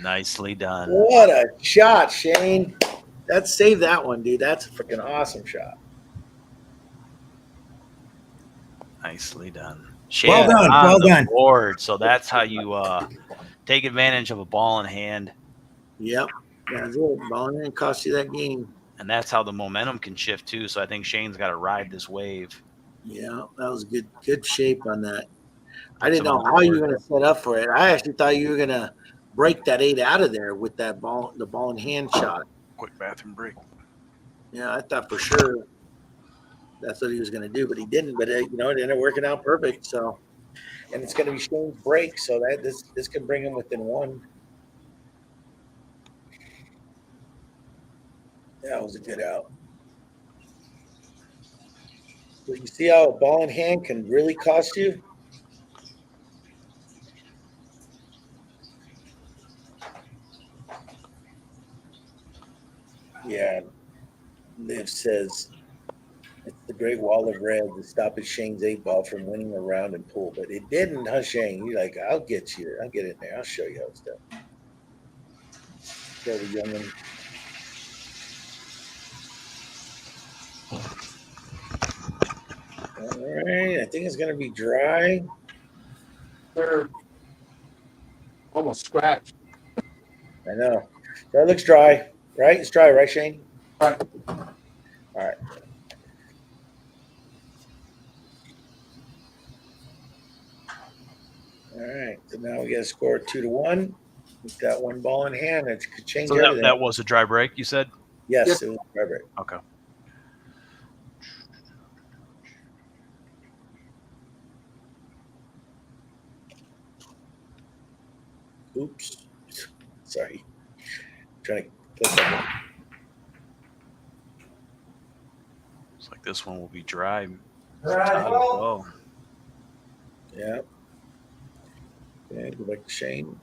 Nicely done. What a shot, Shane. Save that one, dude. That's a freaking awesome shot. Nicely done. Shane well done. Well done. Board. So that's how you take advantage of a ball in hand. Yep. That's it. Ball in hand cost you that game. And that's how the momentum can shift too. So I think Shane's got to ride this wave. Yeah, that was good shape on that. I didn't know how you were going to set up for it. I actually thought you were going to break that 8 out of there with that ball, the ball in hand shot. quick bathroom break. Yeah, I thought for sure that's what he was going to do, but he didn't. But it ended up working out perfect. So, and it's going to be Shane's break, so that this can bring him within one. That was a good out. So you see how a ball in hand can really cost you? Yeah. Liv says it's the great wall of red to stop at Shane's 8-ball from winning a round in pool. But it didn't, huh, Shane? You're like, I'll get you. I'll get in there. I'll show you how it's done. Show the youngin'. All right. I think it's going to be dry. They're almost scratched. I know. That looks dry, right? It's dry, right, Shane? Right. All right. All right. So now we got to score 2-1. We've got one ball in hand. It could change So everything. that was a dry break, you said? Yes, Yes. it was a dry break. Okay. Oops. Sorry. Trying to click on it. Looks like this one will be dry. Right. Well, Yeah. Okay, go back to Shane.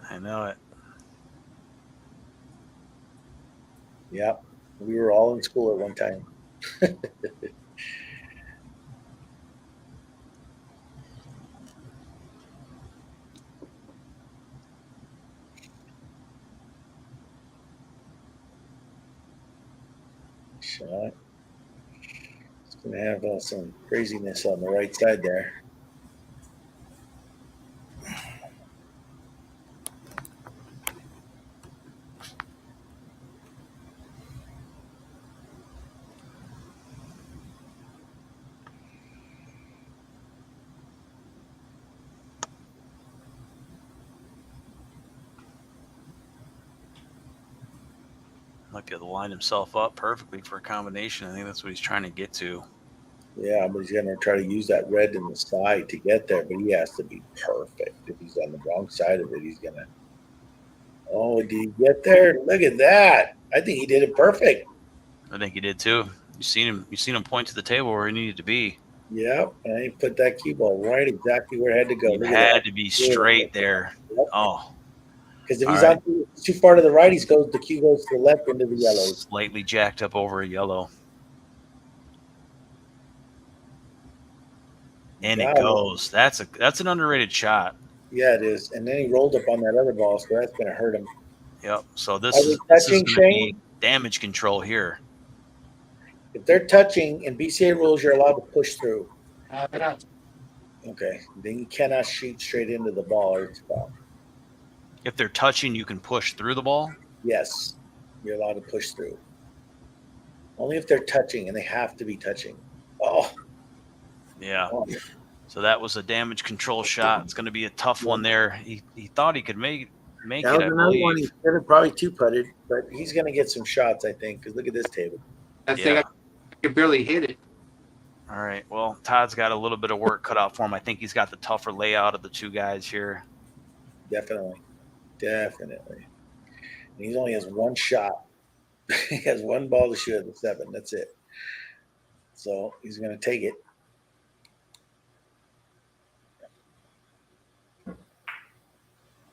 I know it. Yeah. We were all in school at one time. Shot. It's going to have some craziness on the right side there. Might be able to line himself up perfectly for a combination. I think that's what he's trying to get to. Yeah, but he's going to try to use that red in the side to get there, but he has to be perfect. If he's on the wrong side of it, he's going to. Oh, did he get there? Look at that. I think he did it perfect. I think he did too. You seen him point to the table where he needed to be. Yep, and he put that cue ball right exactly where it had to go. He Look at had that. to be straight there. Yep. Oh, Because if All he's right. too far to the right, the cue goes to the left into the yellows. slightly jacked up over a yellow. And it Got it. goes. That's an underrated shot. Yeah, it is. And then he rolled up on that other ball, so that's going to hurt him. Yep. So this Are is they going touching, to be Shane? damage control here. If they're touching, in BCA rules, you're allowed to push through. They're not. Okay. Then you cannot shoot straight into the ball or it's foul. If they're touching, you can push through the ball. Yes, you're allowed to push through. Only if they're touching, and they have to be touching. Oh. Yeah. Oh. So that was a damage control shot. It's going to be a tough one there. He thought he could make That it, was I another one. He believe. could have probably two-putted, but he's going to get some shots, I think, because look at this table. That thing, Yeah. I could barely hit it. All right. Well, Todd's got a little bit of work cut out for him. I think he's got the tougher layout of the two guys here. Definitely. And he only has one shot. He has one ball to shoot at the 7. That's it. So he's going to take it.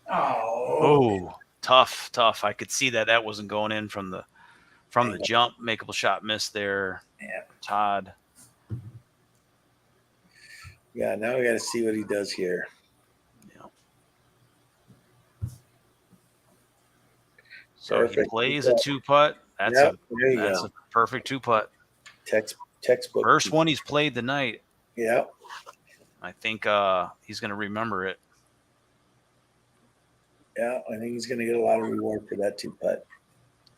Oh, tough. I could see that wasn't going in from the jump. Makeable shot miss there. Yeah. Todd. Yeah, now we got to see what he does here. Yeah. So Perfect. he plays a 2-putt. That's Yep, there you a go. perfect 2-putt. Textbook. First one he's played the night. Yeah. I think he's going to remember it. Yeah, I think he's going to get a lot of reward for that 2-putt.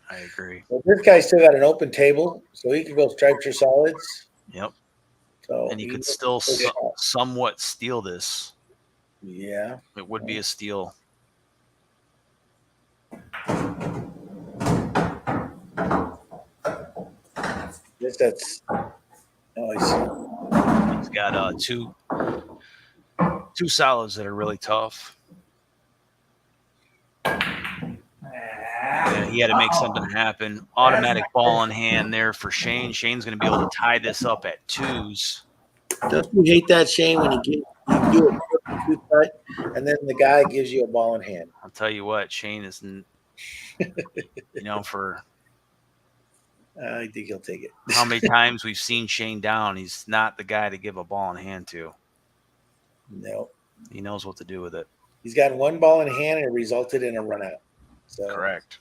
I agree. Well, this guy still got an open table, so he could go stripes or solids. Yep. So And he could still somewhat steal this. Yeah. It would be a steal. Guess that's. Oh, I see. He's got two solids that are really tough. Yeah, he had to make something happen. Automatic ball in hand there for Shane. Shane's going to be able to tie this up at 2s. Don't you hate that, Shane, when you do a two cut and then the guy gives you a ball in hand? I'll tell you what, Shane is, for I think he'll take it. how many times we've seen Shane down, he's not the guy to give a ball in hand to. No. He knows what to do with it. He's got one ball in hand and it resulted in a run out. So. Correct.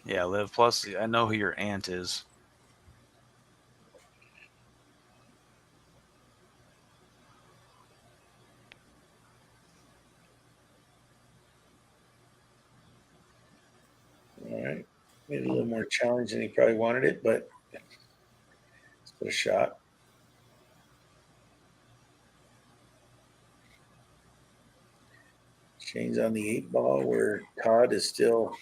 Yeah, Liv. Plus, I know who your aunt is. All right. Maybe a little more challenge than he probably wanted it, but let's put a shot. Shane's on the 8 ball where Todd is still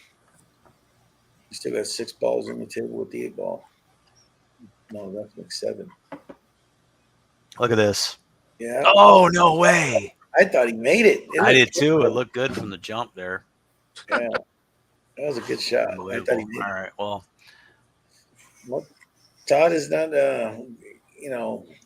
got 6 balls on the table with the 8 ball. No, that's like 7. Look at this. Yeah. Oh, no way. I thought he made it. I did too. It looked good from the jump there. Yeah. That was a good shot. I thought he made it. All right. Well, Todd is not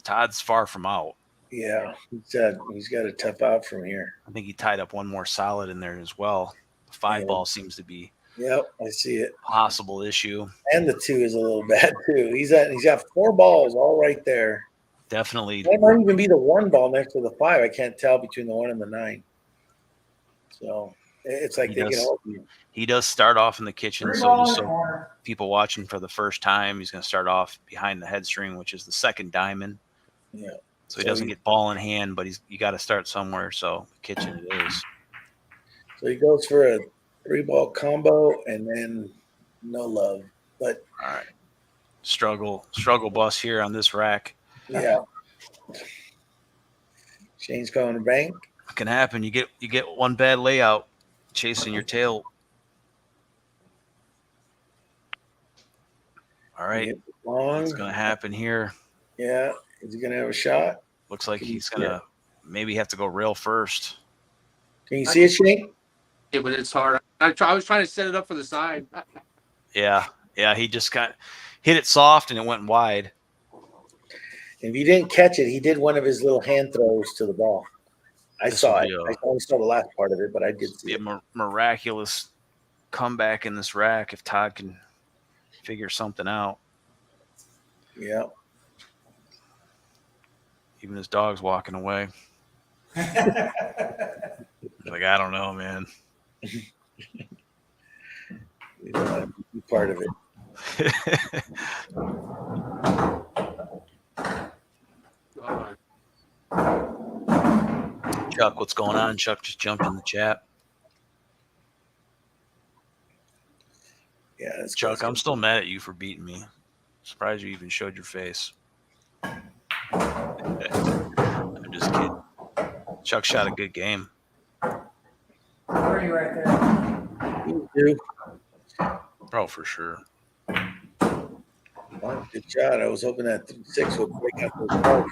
Todd's far from out. Yeah. He's got a tough out from here. I think he tied up one more solid in there as well. The 5 ball seems to be Yep, I see it. Possible issue. And the 2 is a little bad too. He's got 4 balls all right there. Definitely. It might even be the 1 ball next to the 5. I can't tell between the 1 and the 9. So it's like he does start off in the kitchen. So people watching for the first time, he's going to start off behind the head string, which is the 2nd diamond. Yeah. So he doesn't get ball in hand, but you got to start somewhere. So the kitchen it is. So he goes for a 3-ball combo and then no love. But all right. Struggle bus here on this rack. Yeah. Shane's going to bank. It can happen. You get one bad layout chasing your tail. All right. What's going to happen here? Yeah. Is he going to have a shot? Looks like he's going to maybe have to go rail first. Can you see it, Shane? Yeah, but it's hard. I was trying to set it up for the side. Yeah. He just hit it soft and it went wide. If you didn't catch it, he did one of his little hand throws to the ball. I saw it. I only saw the last part of it, but I did see it. A miraculous comeback in this rack if Todd can figure something out. Yeah. Even his dog's walking away. Like, I don't know, man. You don't want to be part of it. Chuck, what's going on? Chuck just jumped in the chat. Yeah, Chuck, I'm still mad at you for beating me. Surprised you even showed your face. I'm just kidding. Chuck shot a good game. Where are you right there? You do. Oh, for sure. Well, good shot. I was hoping that 6 would break up those cards.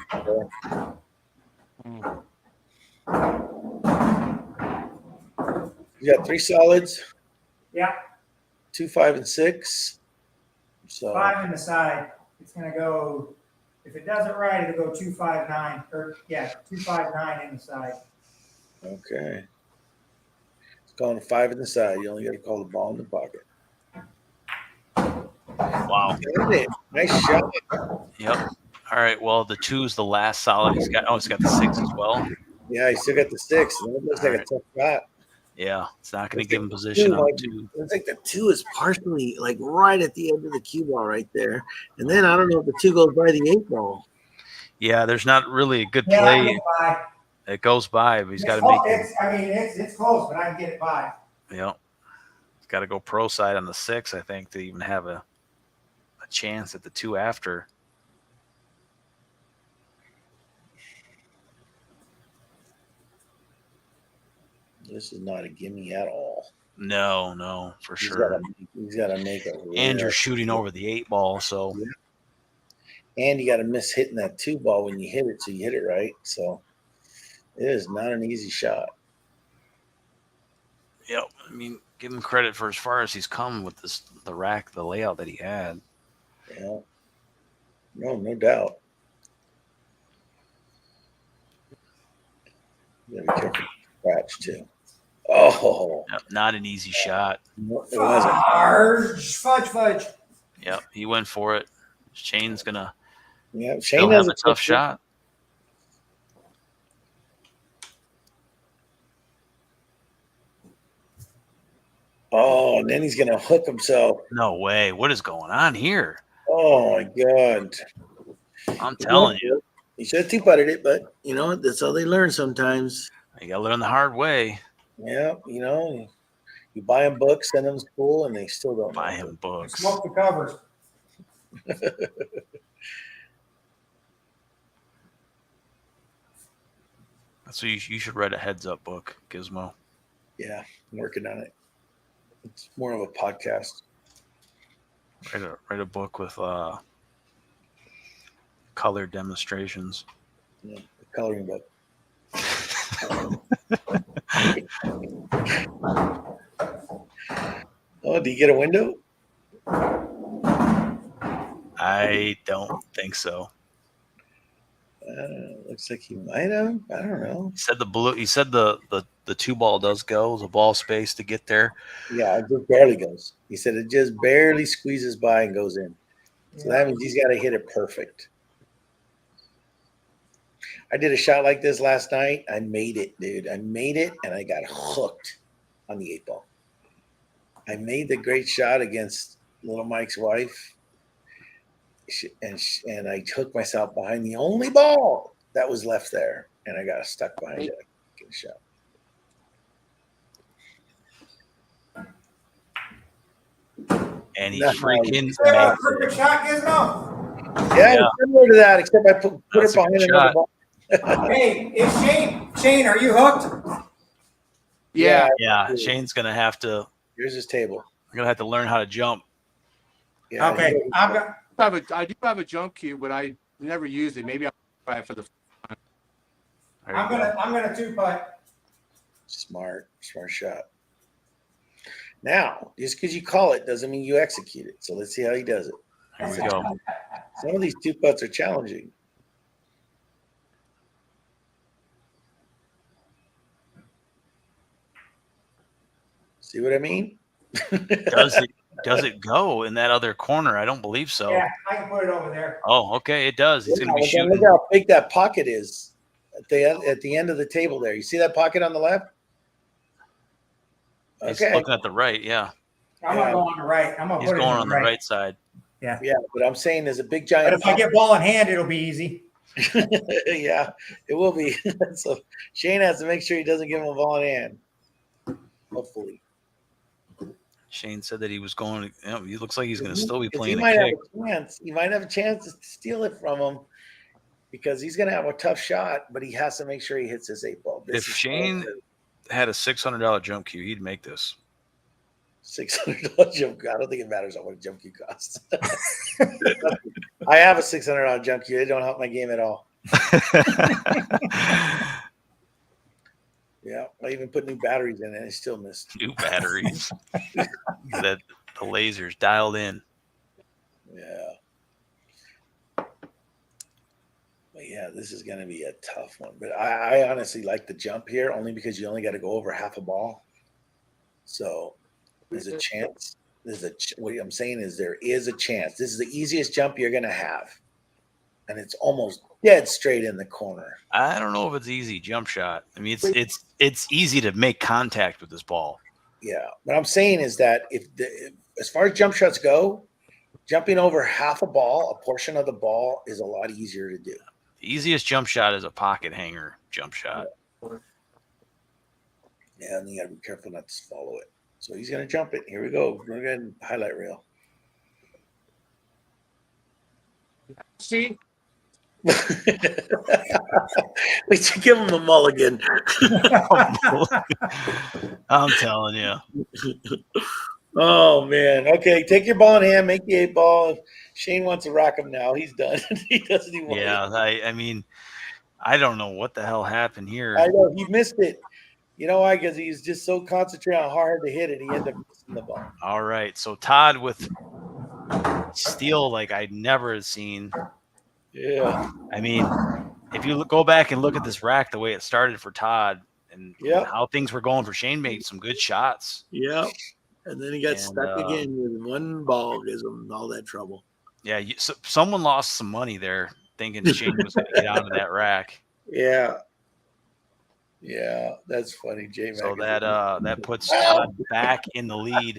You got 3 solids? Yeah. 2, 5, and 6. So 5 in the side. It's going to go, if it does it right, it'll go 2, 5, 9. 2, 5, 9 in the side. Okay. It's calling a 5 in the side. You only got to call the ball in the pocket. Wow. Nice shot. Yep. All right. Well, the 2 is the last solid. He's got the 6 as well. Yeah, he still got the 6. It looks like a tough shot. Yeah, it's not going to It's give like him the position two on might the be- two. It's like the 2 is partially like right at the edge of the cue ball right there. And then I don't know if the 2 goes by the 8 ball. Yeah, there's not really a good Yeah, I play. get by. It goes by, but he's got to It's make close. it. It's close, but I can get it by. Yeah, he's got to go pro side on the 6, I think, to even have a chance at the 2 after. This is not a gimme at all. No, for He's sure. got to make a And you're real- shooting over the 8 ball, so and you got to miss hitting that 2 ball when you hit it, so you hit it right. So it is not an easy shot. yeah. I mean, give him credit for as far as he's come with the layout that he had. Yeah, no doubt. You got to be careful. Scratch too. Oh, Not an easy shot. no, it wasn't. Fudge. Yep, he went for it. Shane's gonna Yeah, still Shane have has a tough shot. Oh, and then he's gonna hook himself. No way. What is going on here? Oh my god! I'm telling you, He should have two-putted it, but you know that's how they learn sometimes. you got to learn the hard way. Yeah, you know, you buy them books, send them to school, and they still don't Buy know. him books. Smoke the covers. So you should write a heads up book, Gizmo. Yeah, I'm working on it. It's more of a podcast. Write a book with color demonstrations. Yeah, a coloring book. Oh, do you get a window? I don't think so. Looks like he might have. I don't know. He said the 2 ball does go. There's a ball space to get there. Yeah, it just barely goes. He said it just barely squeezes by and goes in. So that means he's got to hit it perfect. I did a shot like this last night. I made it, dude. I made it, and I got hooked on the 8 ball. I made the great shot against Little Mike's wife, and I hooked myself behind the only ball that was left there, and I got stuck behind it. Get a shot. And he No, freaking Is that a makes perfect it. shot, Gizmo? Yeah, Yeah. it's similar to that, except I put That's it a behind good another shot. ball. Hey, is Shane, are you hooked? Yeah. Yeah, Shane's gonna have to Here's his table. learn how to jump. Yeah, Okay, I'm go- I do have a jump cue, but I never use it. Maybe I'll try it for the. There you go. I'm gonna 2-putt. smart shot. Now, just because you call it doesn't mean you execute it. So let's see how he does it. Here we go. Some of these 2-putts are challenging. See what I mean? Does it go in that other corner? I don't believe so. Yeah, I can put it over there. Oh, okay, it does. He's gonna be Yeah, shooting. look how big that pocket is at the end of the table there. You see that pocket on the left? He's Okay. looking at the right. Yeah, I'm gonna go on the right. I'm gonna he's put it going on on the right side. Yeah, but I'm saying there's a big But giant if I get ball in hand, it'll be easy. yeah, it will be. So Shane has to make sure he doesn't give him a ball in hand. Hopefully. Shane said that he was going. He looks like he's going to still be 'Cause playing he a might kick. have a chance. He might have a chance to steal it from him because he's going to have a tough shot, but he has to make sure he hits his 8 ball. If Shane had a $600 jump cue, he'd make this. $600 jump cue. I don't think it matters how much a jump cue costs. I have a $600 jump cue. It don't help my game at all. Yeah, I even put new batteries in it and it still missed. New batteries. The lasers dialed in. Yeah. But yeah, this is going to be a tough one. But I honestly like the jump here only because you only got to go over half a ball. So there's a chance. What I'm saying is there is a chance. This is the easiest jump you're going to have. and it's almost dead straight in the corner. I don't know if it's easy jump shot. I mean, it's easy to make contact with this ball. Yeah, what I'm saying is that as far as jump shots go, jumping over half a ball, a portion of the ball, is a lot easier to do. The easiest jump shot is a pocket hanger jump shot. Yeah, and you got to be careful not to follow it. So he's going to jump it. Here we go. We're going to highlight reel. See, We should give him a mulligan. I'm telling you. Oh man. Okay, take your ball in hand, make the 8 ball. If Shane wants to rock him now, he's done. He doesn't even want Yeah, I mean, I don't know what the hell happened here. I know he missed it. You know why? Because he's just so concentrated on how hard to hit it, he ended up missing the ball. All right, so Todd with steel like I never had seen. Yeah. I mean, if you go back and look at this rack, the way it started for Todd and how things were going for Shane, made some good shots. Yeah. And then he got stuck again with one ball, gives him all that trouble. Yeah, so someone lost some money there thinking Shane was going to get out of that rack. Yeah. Yeah, that's funny, J. So that puts Todd back in the lead.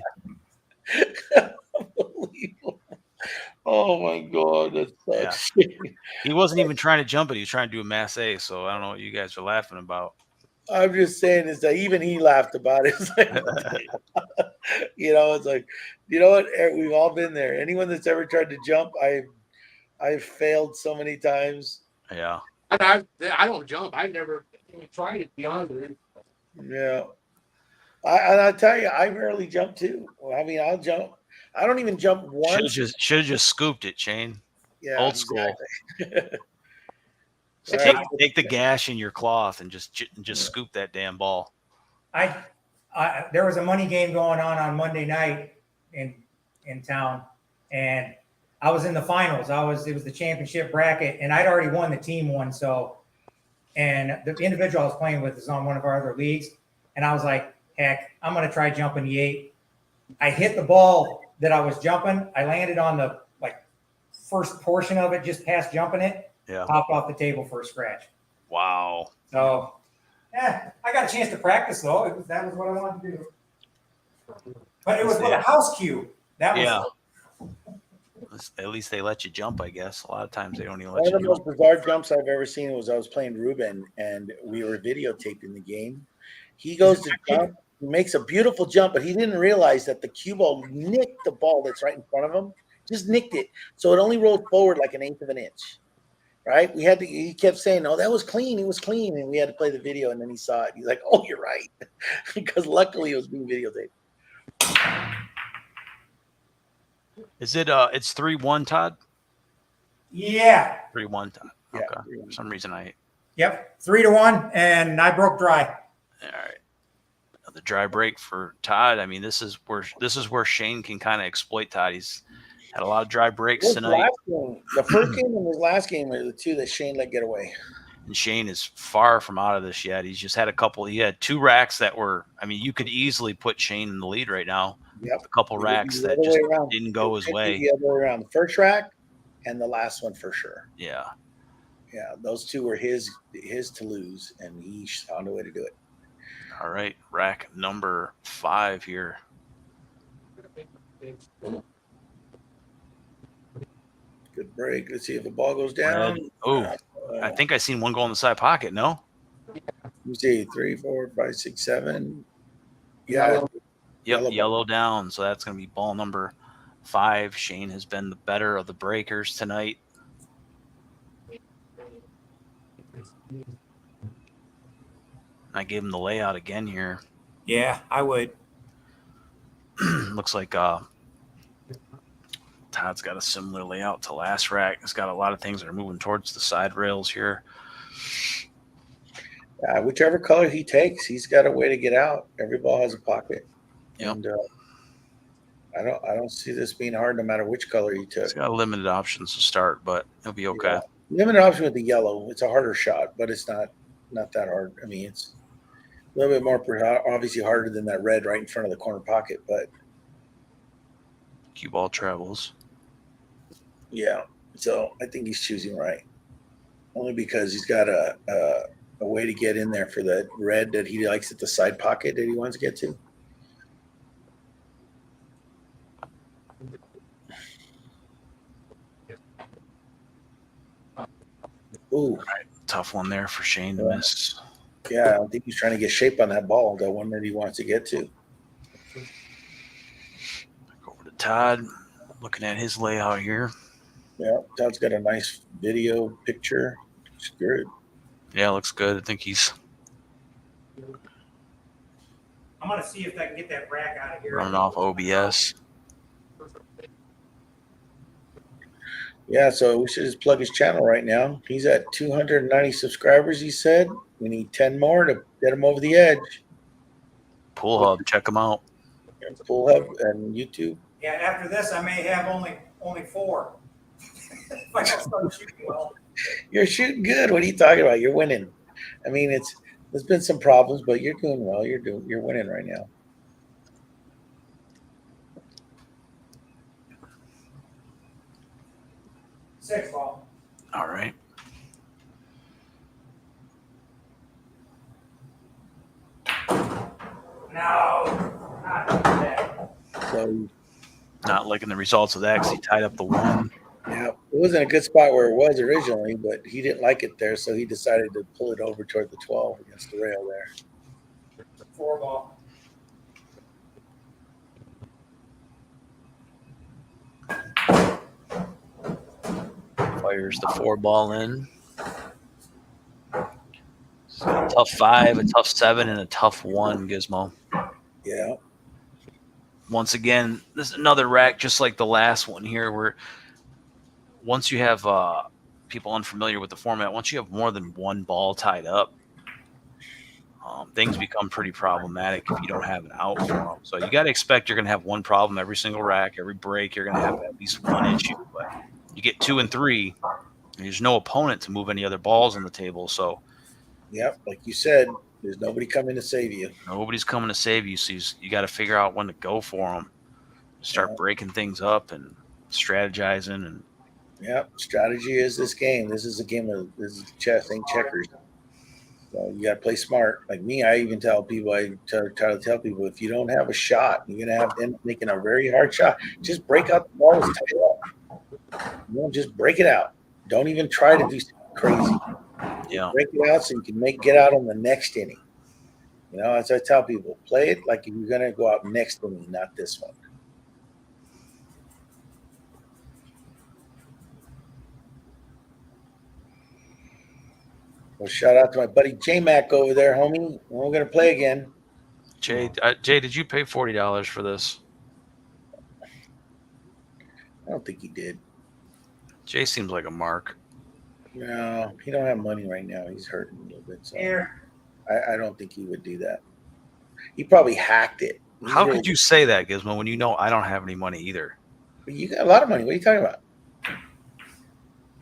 Unbelievable. Oh my God, that sucks. Yeah. He wasn't even trying to jump it; he was trying to do a masse. So I don't know what you guys are laughing about. I'm just saying is that even he laughed about it. It's like, it's like, you know what? We've all been there. Anyone that's ever tried to jump, I've failed so many times. Yeah. I don't jump. I've never even tried it beyond it. Yeah. I tell you, I rarely jump too. I mean, I'll jump. I don't even jump once. Should have just scooped it, Shane. Yeah, old school. Exactly. Take the gash in your cloth and just scoop that damn ball. There was a money game going on Monday night in town, and I was in the finals. It was the championship bracket, and I'd already won the team one. So, and the individual I was playing with is on one of our other leagues, and I was like, heck, I'm going to try jumping the 8. I hit the ball that I was jumping. I landed on the first portion of it, just past jumping it. Yeah. Popped off the table for a scratch. Wow. So, I got a chance to practice though. That was what I wanted to do. But it was with a house cue. That was At least they let you jump, I guess. A lot of times they don't even let One you of the jump. most bizarre jumps I've ever seen was I was playing Ruben, and we were videotaping the game. He goes to jump, he makes a beautiful jump, but he didn't realize that the cue ball nicked the ball that's right in front of him. Just nicked it. So it only rolled forward like 1/8 of an inch. Right? He kept saying, "Oh, that was clean. It was clean." And we had to play the video, and then he saw it. He's like, "Oh, you're right." Because luckily it was being videotaped. Is it it's 3-1, Todd? Yeah. 3-1, Todd. Yeah, Okay. 3-1. For some reason Yep. 3-1, and I broke dry. All right. Another dry break for Todd. I mean, this is where Shane can kind of exploit Todd. He's had a lot of dry breaks tonight. The first game and his last game were the two that Shane let get away. And Shane is far from out of this yet. He's just had he had 2 racks that were, I mean, you could easily put Shane in the lead right now. Yep. A couple racks that just didn't go his way. The other way around. The first rack and the last one for sure. Yeah. Yeah, those two were his to lose, and he found a way to do it. All right. Rack number 5 here. Good break. Let's see if the ball goes down. Oh, I think I seen one go in the side pocket. No. Let me see. 3, 4, 5, 6, 7. Yeah. Yep. Yellow down. So that's going to be ball number 5. Shane has been the better of the breakers tonight. I gave him the layout again here. Yeah, I would. Looks like Todd's got a similar layout to last rack. It's got a lot of things that are moving towards the side rails here. Whichever color he takes, he's got a way to get out. Every ball has a pocket. Yep. And I don't see this being hard no matter which color he took. It's got limited options to start, but it'll be okay. Yeah. Limited option with the yellow. It's a harder shot, but it's not that hard. I mean, it's a little bit more obviously harder than that red right in front of the corner pocket, but Cue ball travels. yeah. So I think he's choosing right, only because he's got a way to get in there for that red that he likes at the side pocket that he wants to get to. Ooh, Tough one there for Shane to miss. yeah, I think he's trying to get shape on that ball, the one that he wants to get to. Back over to Todd, looking at his layout here. Yeah, Todd's got a nice video picture. It's good. Yeah, looks good. I think he's I'm gonna see if I can get that rack out of here. running off OBS. Yeah, so we should just plug his channel right now. He's at 290 subscribers, he said. We need 10 more to get him over the edge. Pool Hub, check him out. Pool Hub and YouTube. Yeah, after this, I may have only 4. If I don't start shooting well. You're shooting good. What are you talking about? You're winning. I mean, there's been some problems, but you're doing well. You're winning right now. Six ball. All right. No, not that. So Not liking the results of that because he tied up the one. yeah, it wasn't a good spot where it was originally, but he didn't like it there, so he decided to pull it over toward the 12 against the rail there. 4 ball. Fires the 4 ball in. So a tough 5, a tough 7, and a tough 1, Gizmo. Yeah. Once again, this is another rack just like the last one here, where once you have people unfamiliar with the format, once you have more than 1 ball tied up, things become pretty problematic if you don't have an out for them. So you got to expect you're going to have 1 problem every single rack, every break. You're going to have at least 1 issue. But you get 2 and 3, and there's no opponent to move any other balls on the table. So, Yep, like you said, there's nobody coming to save you. nobody's coming to save you. So you got to figure out when to go for them, start breaking things up and strategizing. And Yep, strategy is this game. This is a game of chess, ain't checkers. So you got to play smart. Like me, I even tell people, I try to tell people, if you don't have a shot, you're gonna have to end up making a very hard shot. Just break out the balls, tie it up. Just break it out. Don't even try to do something crazy. yeah, Break it out so you can get out on the next inning. As I tell people, play it like if you're gonna go out next inning, not this one. Well, shout out to my buddy J-Mac over there, homie. We're going to play again. Jay, did you pay $40 for this? I don't think he did. Jay seems like a mark. No, he don't have money right now. He's hurting a little bit. So Here. I don't think he would do that. He probably hacked it. How could you say that, Gizmo, when you know I don't have any money either? You got a lot of money. What are you talking about?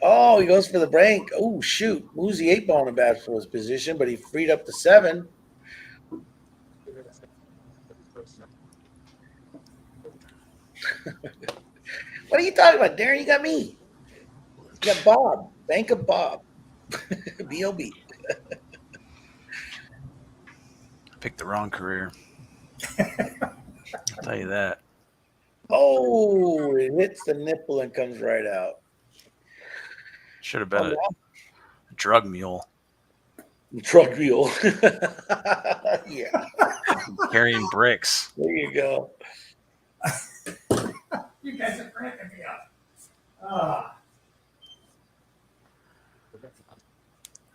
Oh, he goes for the break. Oh, shoot. Moves the 8 ball in a bad for his position, but he freed up the 7. What are you talking about, Darren? You got me. You got Bob. Bank of Bob. B.O.B. Picked the wrong career. I'll tell you that. Oh, it hits the nipple and comes right out. Should have bet a drug mule. Drug mule. Yeah. Carrying bricks. There you go. You guys are cracking me up.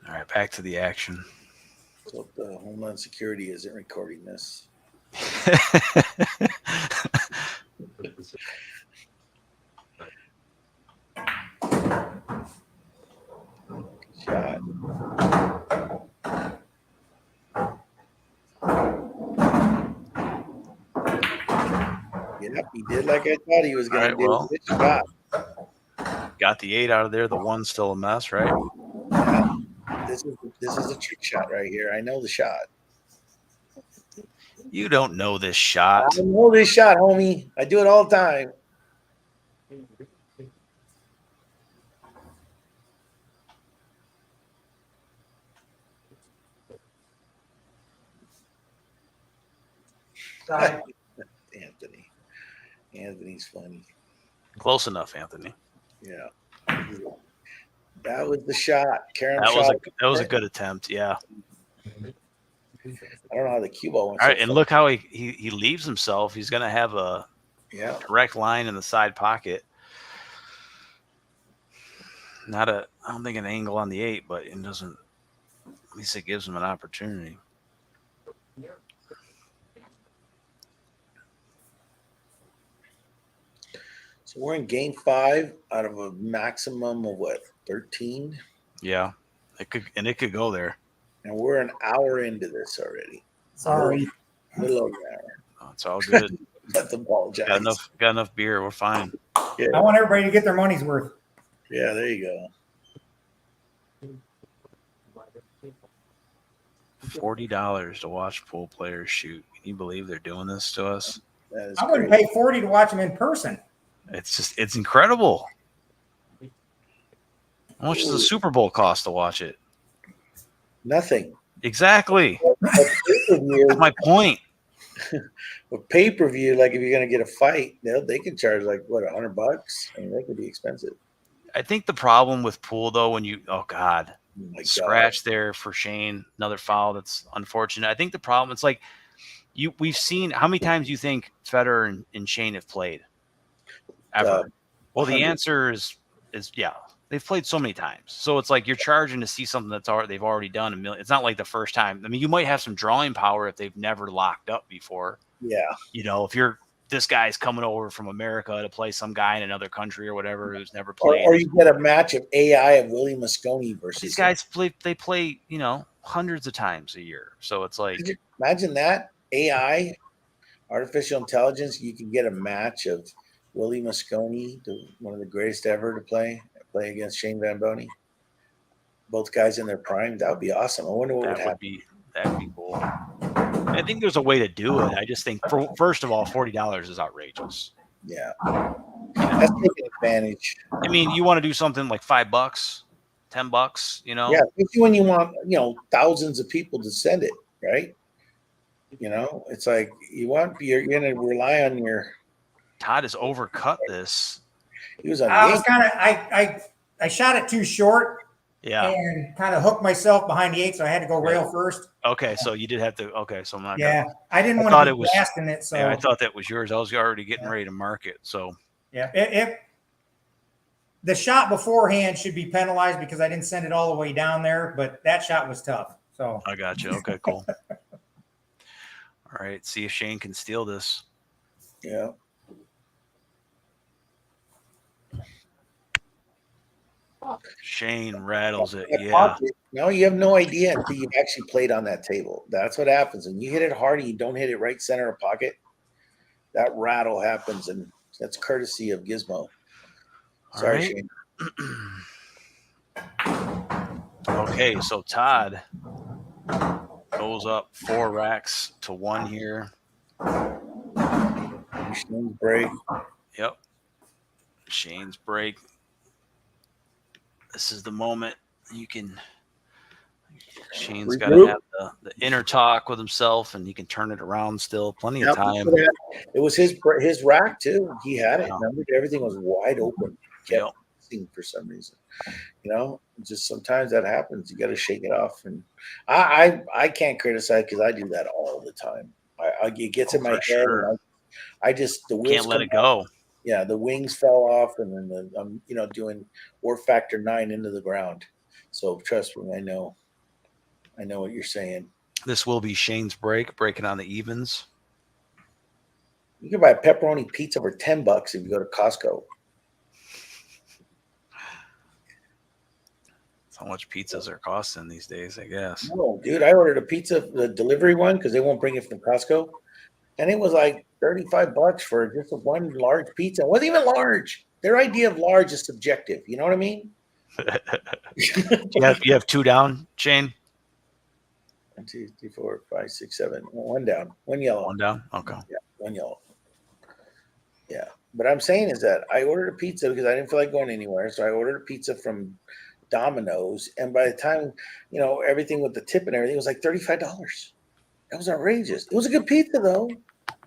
All right, back to the action. So the Homeland Security isn't recording this. Shot. Yep, he did like I thought he was going to do. Well. Good shot. Got the 8 out of there. The 1's still a mess, right? Yeah. This is a trick shot right here. I know the shot. You don't know this shot. I know this shot, homie. I do it all the time. Side. Anthony. Anthony's funny. Close enough, Anthony. Yeah. That was the shot. Karam That shot. was a good attempt. Yeah. I don't know how the cue ball went. All right, so and far. look how he leaves himself. He's going to have a direct line in the side pocket. I don't think an angle on the 8, but it doesn't. At least it gives him an opportunity. So we're in game 5 out of a maximum of what, 13? Yeah, it could go there. And we're an hour into this already. Sorry. Little over an hour. Oh, it's all good. Let them apologize. Got enough beer. We're fine. Yeah. I want everybody to get their money's worth. Yeah, there you go. $40 to watch pool players shoot. Can you believe they're doing this to us? That is I wouldn't crazy. pay $40 to watch them in person. It's incredible. How much does the Super Bowl cost to watch it? Nothing. Exactly. But pay-per-view, That's my point. with pay-per-view, like if you're gonna get a fight, they can charge like what, $100? I mean, they could be expensive. I think the problem with pool though, when you Oh my scratch there for Shane, another foul that's unfortunate. I think the problem, it's like we've seen how many times you think Federer and Shane have played ever. Well, the 100. answer is yeah. They've played so many times. So it's like you're charging to see something they've already done a million. It's not like the first time. I mean, you might have some drawing power if they've never locked up before. Yeah. You know, if this guy's coming over from America to play some guy in another country or whatever who's never played. Or you get a match of AI of Willie Mosconi versus These guys play, hundreds of times a year. So it's like imagine that AI, artificial intelligence. You can get a match of Willie Mosconi, one of the greatest ever to play against Shane Van Boney. Both guys in their prime. That would be awesome. I wonder what would happen. That'd be cool. I think there's a way to do it. I just think, first of all, $40 is outrageous. Yeah, that's taking advantage. I mean, you want to do something like $5, $10, Yeah, especially when you want thousands of people to send it, right? It's like you're going to rely on your. Todd has overcut this. He was on. I shot it too short. Yeah. And kind of hooked myself behind the 8, so I had to go rail first. Okay, so you did have to. Okay, so I'm not. Yeah, I didn't want to be blasting it. So yeah, I thought that was yours. I was already getting ready to mark it. So yeah, if the shot beforehand should be penalized because I didn't send it all the way down there, but that shot was tough. So I got you. Okay, cool. All right, see if Shane can steal this. Yeah. Shane rattles it. Yeah. No, you have no idea until you've actually played on that table. That's what happens. And you hit it hard and you don't hit it right center of pocket. That rattle happens, and that's courtesy of Gizmo. Sorry, Shane. Okay, so Todd goes up 4 racks to 1 here. Shane's break. Yep. Shane's break. This is the moment Shane's got to have the inner talk with himself, and he can turn it around still. Plenty of time. It was his rack, too. He had it. Remember, everything was wide open. Kept missing for some reason. Just sometimes that happens. You got to shake it off. And I can't criticize because I do that all the time. It gets in my head. Sure. The wheels can't let it go. Yeah, the wings fell off, and then I'm doing war factor 9 into the ground. So trust me, I know what you're saying. This will be Shane's breaking on the evens. You can buy a pepperoni pizza for $10 if you go to Costco. That's how much pizzas are costing these days, I guess. No, dude, I ordered a pizza, the delivery one, because they won't bring it from Costco, and it was like $35 for just one large pizza. It wasn't even large. Their idea of large is subjective. You know what I mean? You have 2 down, Shane? 1, 2, 3, 4, 5, 6, 7. 1 down. 1 yellow. 1 down? Okay. Yeah, 1 yellow. Yeah. But I'm saying is that I ordered a pizza because I didn't feel like going anywhere. So I ordered a pizza from Domino's. And by the time, everything with the tip and everything was like $35. That was outrageous. It was a good pizza, though.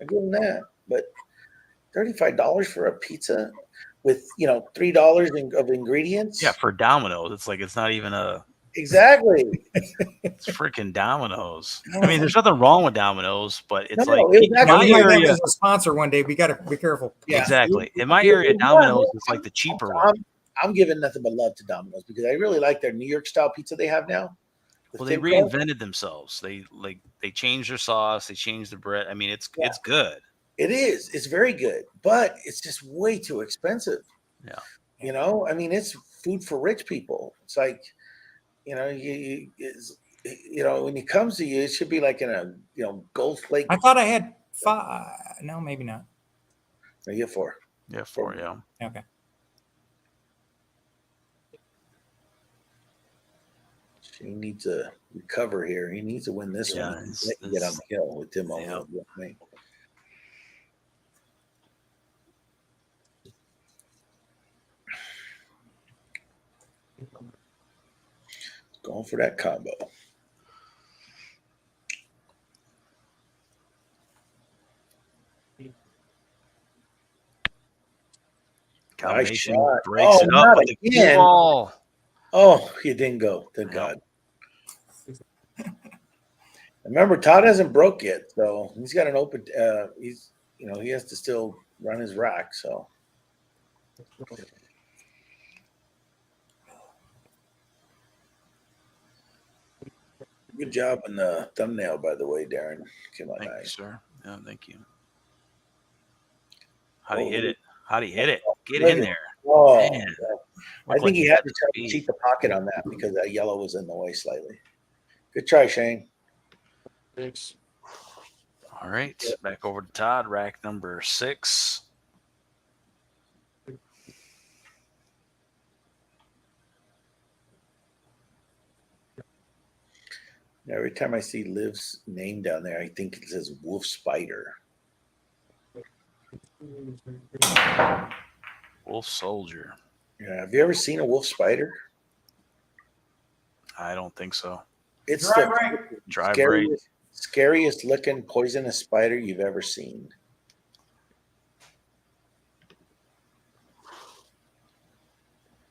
I give them that. But $35 for a pizza with $3 of ingredients. Yeah, for Domino's, it's like it's not even a. Exactly. It's freaking Domino's. I mean, there's nothing wrong with Domino's, but it's No, like it was in actually my We might have area. as a sponsor one day. We got to be careful. Yeah. Exactly. In my area, Domino's is like the cheaper one. I'm giving nothing but love to Domino's because I really like their New York style pizza they have now. Well, they reinvented themselves. They changed their sauce. They changed the bread. I mean, it's good. It is. It's very good, but it's just way too expensive. Yeah. I mean, it's food for rich people. It's like, when it comes to you, it should be like in a Gold Flake. I thought I had 5. No, maybe not. No, you have 4. Yeah, 4. Yeah. Okay. He needs to recover here. He needs to win this one. Get on the hill with Tim over with me. Going for that combo. Combination nice breaks it up with the cue ball. Oh, he didn't go. Thank God. Remember, Todd hasn't broke yet, so he's got an open. He has to still run his rack. So. Good job on the thumbnail, by the way, Darren. Come on, thank you, sir. Yeah, thank you. How do you hit it? How do you hit it? Get in there. Oh, man. I think he had to try to cheat the pocket on that because that yellow was in the way slightly. Good try, Shane. Thanks. All right, back over to Todd. Rack number 6. Every time I see Liv's name down there, I think it says Wolf Spider. Wolf Soldier. Yeah. Have you ever seen a wolf spider? I don't think so. It's the scariest looking poisonous spider you've ever seen.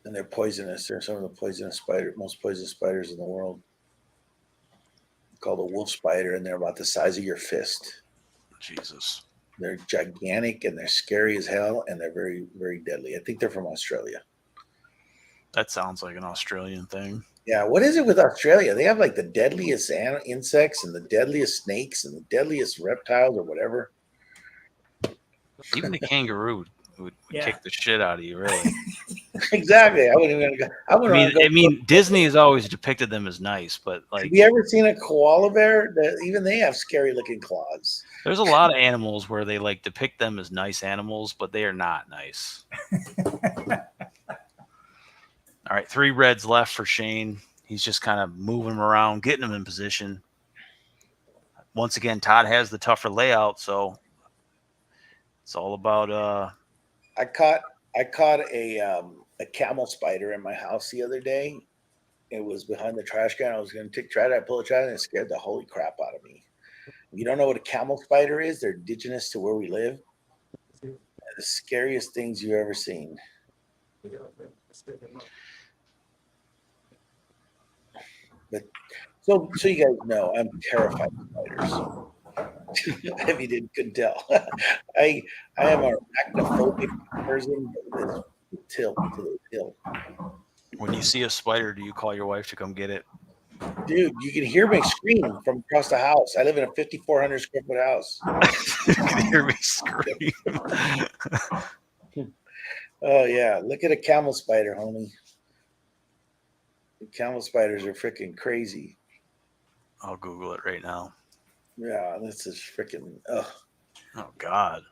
And they're poisonous. They're some of the most poisonous spiders in the world. Called a wolf spider, and they're about the size of your fist. Jesus. They're gigantic and they're scary as hell, and they're very, very deadly. I think they're from Australia. That sounds like an Australian thing. Yeah, what is it with Australia? They have like the deadliest insects and the deadliest snakes and the deadliest reptiles or whatever. Even the kangaroo would kick the shit out of you, really. Exactly. I mean, Disney has always depicted them as nice, but like, have you ever seen a koala bear? Even they have scary looking claws. There's a lot of animals where they like depict them as nice animals, but they are not nice. All right, 3 reds left for Shane. He's just kind of moving them around, getting them in position. Once again, Todd has the tougher layout, so it's all about. I caught a camel spider in my house the other day. It was behind the trash can. I was going to try to pull the trash, and it scared the holy crap out of me. If you don't know what a camel spider is, they're indigenous to where we live. They're the scariest things you've ever seen. But so you guys know, I'm terrified of spiders. If you couldn't tell, I am an arachnophobic person. Till. When you see a spider, do you call your wife to come get it? Dude, you can hear me scream from across the house. I live in a 5,400 square foot house. You can hear me scream. Oh yeah, look at a camel spider, homie. The camel spiders are freaking crazy. I'll Google it right now. Yeah, this is freaking. Oh God.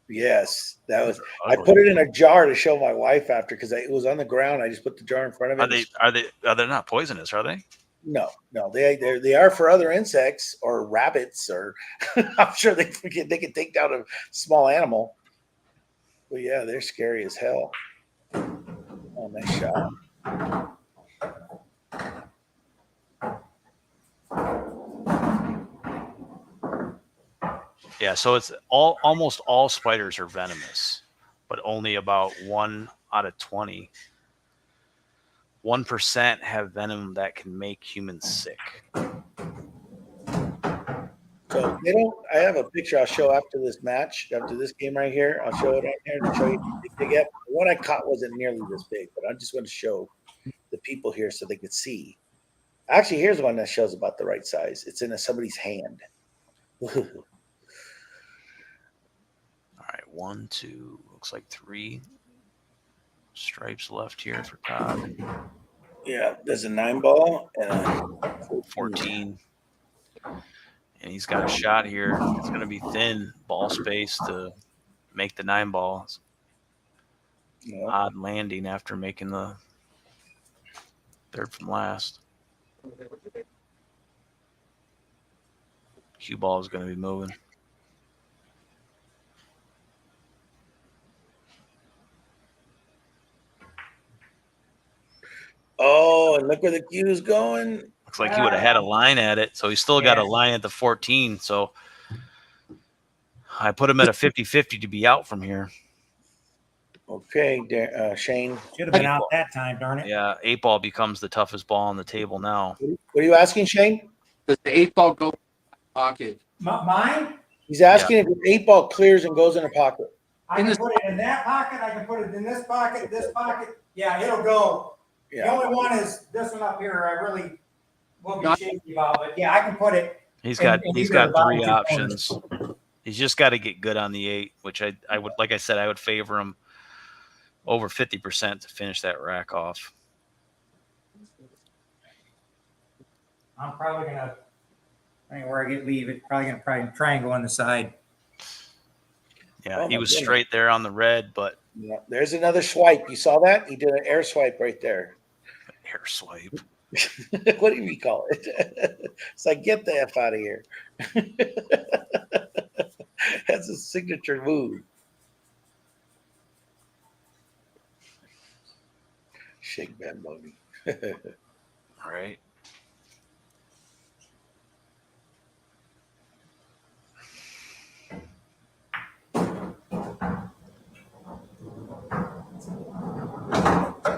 Yes, that was. I put it in a jar to show my wife after because it was on the ground. I just put the jar in front of it. Are they not poisonous? Are they? No. They are for other insects or rabbits or. I'm sure they can take down a small animal. But yeah, they're scary as hell. Oh, nice shot. Yeah, so it's almost all spiders are venomous, but only about 1 out of 20. 1% have venom that can make humans sick. So they don't. I have a picture I'll show after this match, after this game right here. I'll show it on here to show you how big they get. The one I caught wasn't nearly this big, but I just want to show the people here so they could see. Actually, here's one that shows about the right size. It's in somebody's hand. All right, 1, 2, looks like 3 stripes left here for Todd. Yeah, there's a 9-ball and a 14. And he's got a shot here. It's going to be thin ball space to make the 9-ball. Yeah. Odd landing after making the third from last. Cue ball is going to be moving. Oh, and look where the cue is going. Looks like he would have had a line at it. So he's still got a Yeah. line at the 14. So I put him at a 50-50 to be out from here. Okay, Shane. Should have been out that time, darn it. Yeah, 8-ball becomes the toughest ball on the table now. What are you asking, Shane? Does the 8-ball go in the pocket? Mine? He's asking if the 8-ball clears and goes in a pocket. I can put it in that pocket. I can put it in this pocket, this pocket. Yeah, it'll go. The Yeah. only one is this one up here. I really will be shaky about, but yeah, I can put it. He's got in he's either got of the 3 bottom 2 corners. options. He's just got to get good on the 8, which I would, like I said, I would favor him over 50% to finish that rack off. I'm probably gonna. I think where I get leave it. Probably gonna triangle on the side. Yeah, Oh, he my was goodness. straight there on the red, but Yeah, there's another swipe. You saw that? He did an air swipe right there. hair swipe. What do we call it? It's like, get the F out of here. That's a signature move. Shake Bamboni. All right.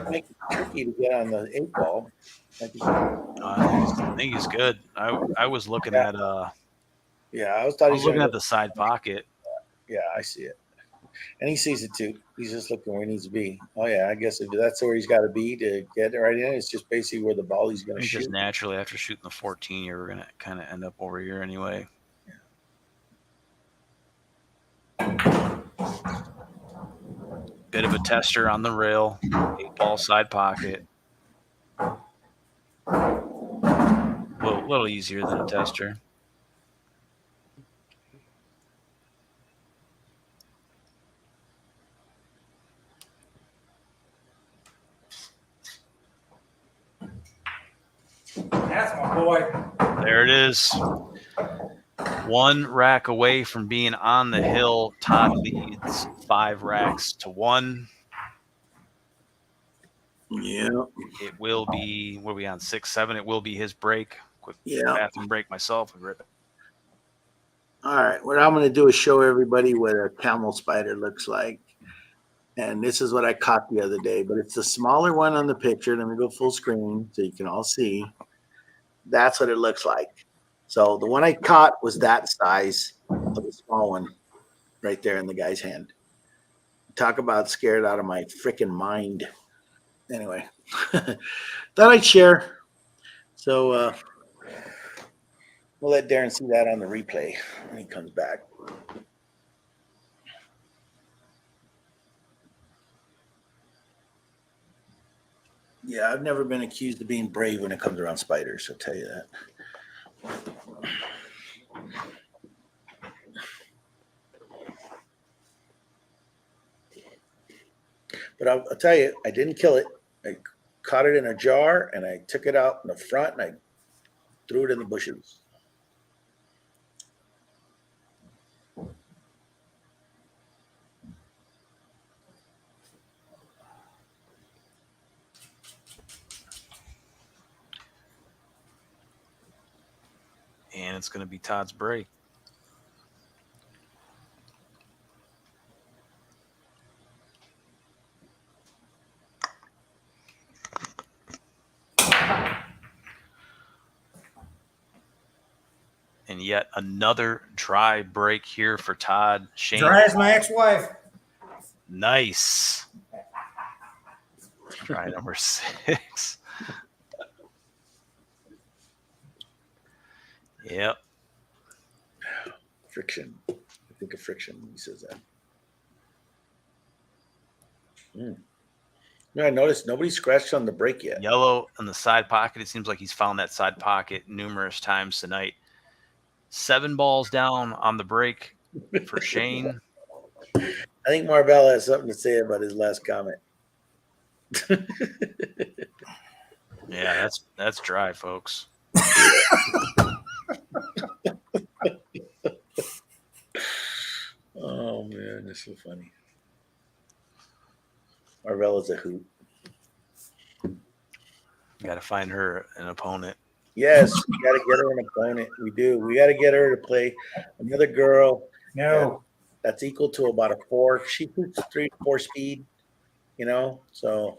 Make it tricky to get on the 8-ball. I think he's good. I was looking at Yeah, I was I thought was he's looking gonna at the side pocket. Yeah, I see it. And he sees it too. He's just looking where he needs to be. Oh yeah, I guess if that's where he's got to be to get it right in, it's just basically where the ball he's I going to think shoot. just naturally after shooting the 14, you were gonna kind of end up over here anyway. Bit of a tester on the rail, 8-ball side pocket. Little easier than a tester. That's my boy. There it is. 1 rack away from being on the hill. Todd leads 5 racks to 1. Yeah. It will be, what are we on, 6-7? It will be his break. Quick bathroom break myself. All right. What I'm going to do is show everybody what a camel spider looks like. And this is what I caught the other day, but it's the smaller one on the picture. Let me go full screen so you can all see. That's what it looks like. So the one I caught was that size of the small one right there in the guy's hand. Talk about scared out of my freaking mind. Anyway, thought I'd share. So we'll let Darren see that on the replay when he comes back. Yeah, I've never been accused of being brave when it comes around spiders, I'll tell you that. But I'll tell you, I didn't kill it. I caught it in a jar and I took it out in the front and I threw it in the bushes. And it's going to be Todd's break. And yet another dry break here for Todd. Shane. Dry as my ex-wife. Nice. Try number 6. Yep. Friction. I think of friction when he says that. You know, I noticed nobody scratched on the break yet. Yellow on the side pocket. It seems like he's found that side pocket numerous times tonight. 7 balls down on the break for Shane. I think Marvell has something to say about his last comment. Yeah, that's dry, folks. Oh man, that's so funny. Marvell is a hoot. Got to find her an opponent. Yes, we got to get her an opponent. We do. We got to get her to play another girl. No. That's equal to about a 4. She shoots 3-4 speed, you know, so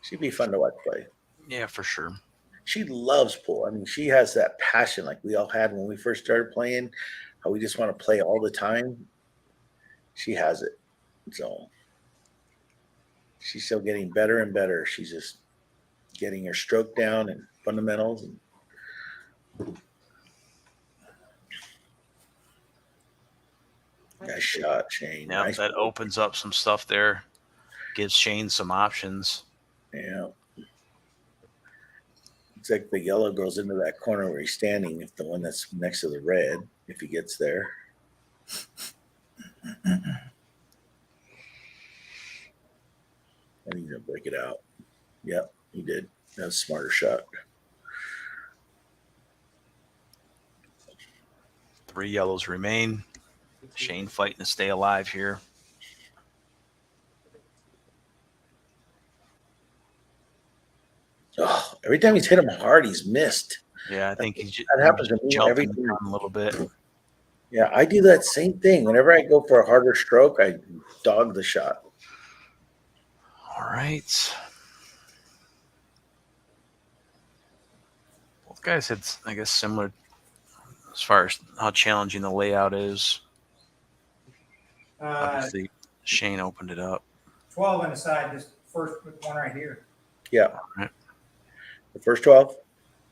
she'd be fun to watch play. Yeah, for sure. She loves pool. I mean, she has that passion like we all had when we first started playing, how we just want to play all the time. She has it. So she's still getting better and better. She's just getting her stroke down and fundamentals. Nice shot, Shane. Yeah, Nice that play. opens up some stuff there. Gives Shane some options. Yeah. It's like the yellow goes into that corner where he's standing, if the one that's next to the red, if he gets there. And he's going to break it out. Yep, he did. That was a smarter shot. 3 yellows remain. Shane fighting to stay alive here. Oh, every time he's hit him hard, he's missed. Yeah, I think he's That happens to me every jumping time. a little bit. Yeah, I do that same thing. Whenever I go for a harder stroke, I dog the shot. All right. Both guys had, I guess, similar as far as how challenging the layout is. Obviously, Shane opened it up. 12 on the side, this first one right here. Yeah. Right. The first 12?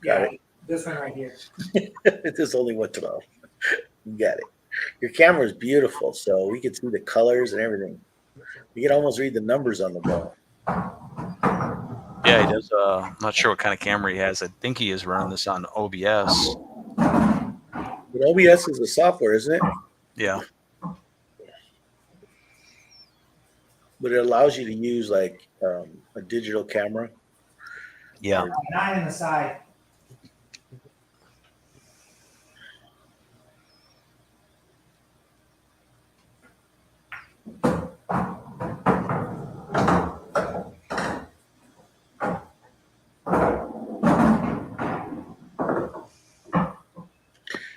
Got Yeah, this one right here. it. There's only one 12. You got it. Your camera is beautiful, so we can see the colors and everything. You can almost read the numbers on the ball. Yeah, he does. I'm not sure what kind of camera he has. I think he is running this on OBS. But OBS is a software, isn't it? Yeah. But it allows you to use like a digital camera. Yeah. 9 on the side.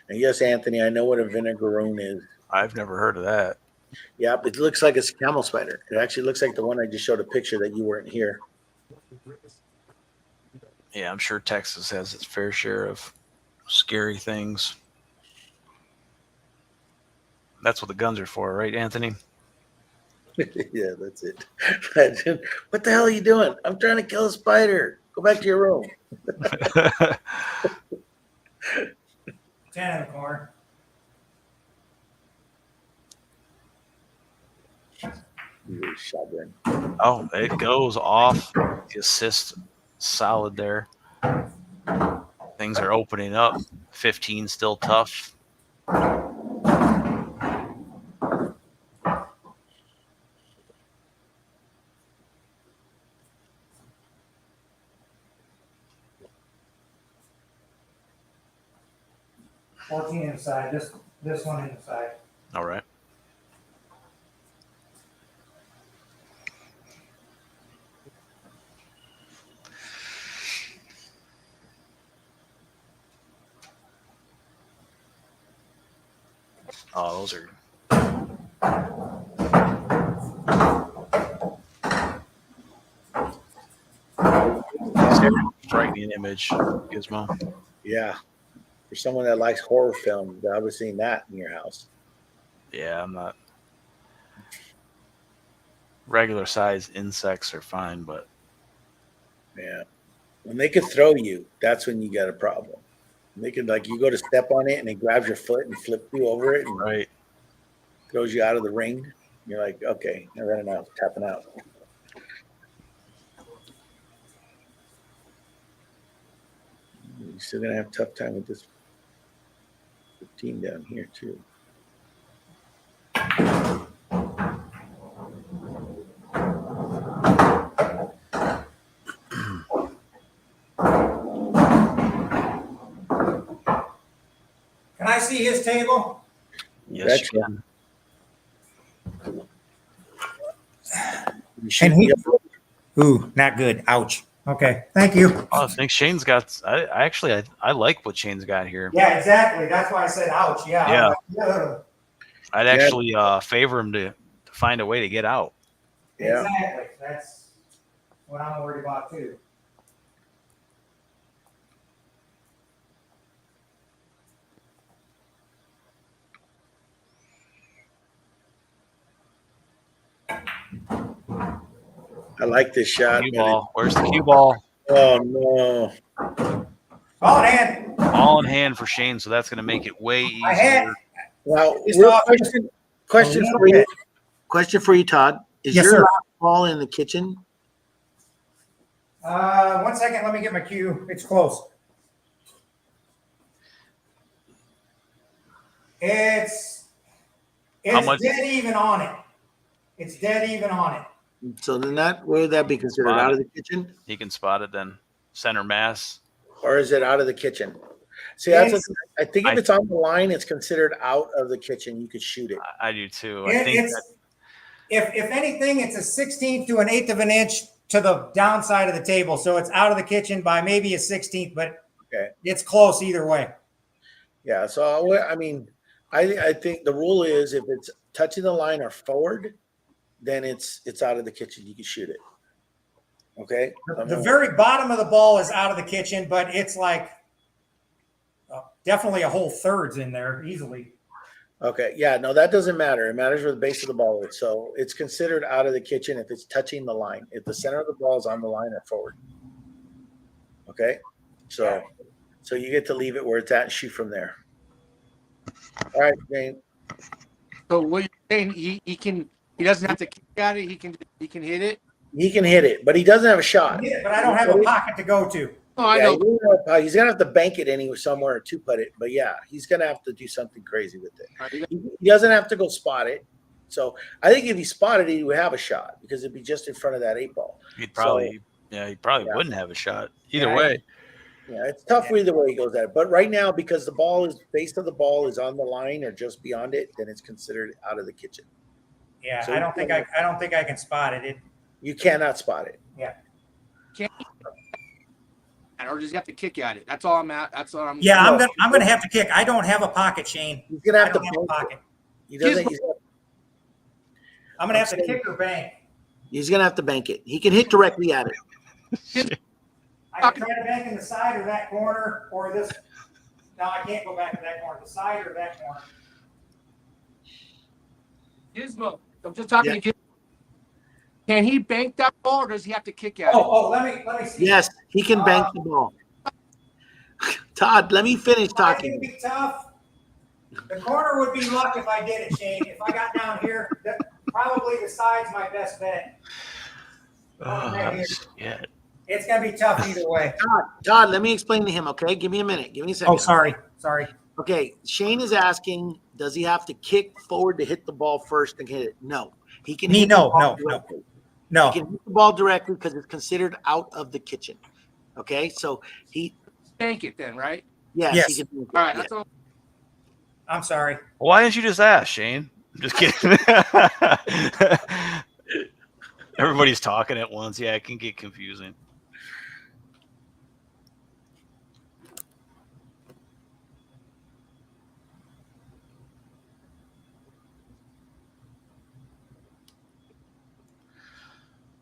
And yes, Anthony, I know what a vinegaroon is. I've never heard of that. Yeah, it looks like a camel spider. It actually looks like the one I just showed a picture that you weren't here. Yeah, I'm sure Texas has its fair share of scary things. That's what the guns are for, right, Anthony? Yeah, that's it. What the hell are you doing? I'm trying to kill a spider. Go back to your room. 10 in the corner. Shotgun. Oh, it goes off. The assist solid there. Things are opening up. 15 still tough. $14 inside. This one inside. All right. Oh, those are. Frightening image, Gizmo. Yeah. For someone that likes horror films, I was seeing that in your house. Yeah, I'm not. Regular size insects are fine, but Yeah. When they could throw you, that's when you got a problem. They could, like, you go to step on it and it grabs your foot and flips you over it and right. throws you out of the ring. You're like, okay, I'm running out, tapping out. You're still gonna have a tough time with this team down here too. Can I see his table? Yes, you Betcha. can. You shoot he- the other- Ooh, not good. Ouch. Okay, thank you. Oh, I think Shane's got. I like what Shane's got here. Yeah, exactly. That's why I said ouch. Yeah. Yeah. I'm like, ugh. I'd actually favor him to find a way to get out. Yeah. Exactly. That's what I'm worried about too. I like this shot. Cue ball. Where's the cue ball? Oh no. Ball in hand. All in hand for Shane, so that's going to make it way I had. easier. Well, Just real off- question a little for you. bit. Question for you, Todd. Is Yes, your sir. last ball in the kitchen? 1 second. Let me get my cue. It's close. It's How much- dead even on it. It's dead even on it. So then would that be considered Spot out it. of the kitchen? He can spot it then. Center mass. Or is it out of the kitchen? See, that's It's- I think if I- it's on the line, it's considered out of the kitchen. You could shoot it. I do too. I think It's if anything, it's a 16th to an eighth of an inch to the downside of the table, so it's out of the kitchen by maybe a 16th, but Okay. it's close either way. Yeah. So I mean, I think the rule is if it's touching the line or forward, then it's out of the kitchen. You can shoot it. Okay. The very bottom of the ball is out of the kitchen, but it's like definitely a whole thirds in there easily. Okay. Yeah. No, that doesn't matter. It matters where the base of the ball is. So it's considered out of the kitchen if it's touching the line. If the center of the ball is on the line or forward. Okay. So you get to leave it where it's at and shoot from there. All right, Jane. So what you're saying, he doesn't have to kick at it. He can hit it. He can hit it, but he doesn't have a shot. Yeah, but I don't have a pocket to go to. Oh, I Yeah, know. he's gonna have to bank it anywhere somewhere or two put it. But yeah, he's gonna have to do something crazy with it. All right, you got- He doesn't have to go spot it. So I think if he spotted it, he would have a shot because it'd be just in front of that 8 ball. he'd probably Yeah. wouldn't have a shot either Yeah. way. Yeah, it's tough either way he goes at it. But right now, because the base of the ball is on the line or just beyond it, then it's considered out of the kitchen. Yeah, So I don't think I can spot it. You cannot spot it. or does he have to kick at it? That's all I'm at. That's all I'm. Yeah, No. I'm gonna have to kick. I don't have a pocket, Shane. He's gonna I have to don't have a bank it. pocket. He doesn't. I'm gonna have to kick or bank. He's gonna have to bank it. He can hit directly at it. I can try to bank in the side or that corner or this. No, I can't go back to that corner. The side or that corner. Gizmo, I'm just talking Yeah. to Gizmo. Can he bank that ball, or does he have to kick at it? Let me see. Yes, he can bank the ball. Todd, let me finish It's talking. gonna be tough. The corner would be luck if I did it, Shane. If I got down here, probably the side's my best bet. Oh, shit. It's gonna be tough either way. Todd, let me explain to him, okay? Give me a minute. Give me a second. Oh, sorry. Okay, Shane is asking, does he have to kick forward to hit the ball first and hit it? No. He can hit the ball directly. No. He can hit the ball directly because it's considered out of the kitchen. Okay, so Bank it then, right? yes. He Yes. can, All right, yeah. that's all. I'm sorry. Why didn't you just ask, Shane? I'm just kidding. Everybody's talking at once. Yeah, it can get confusing.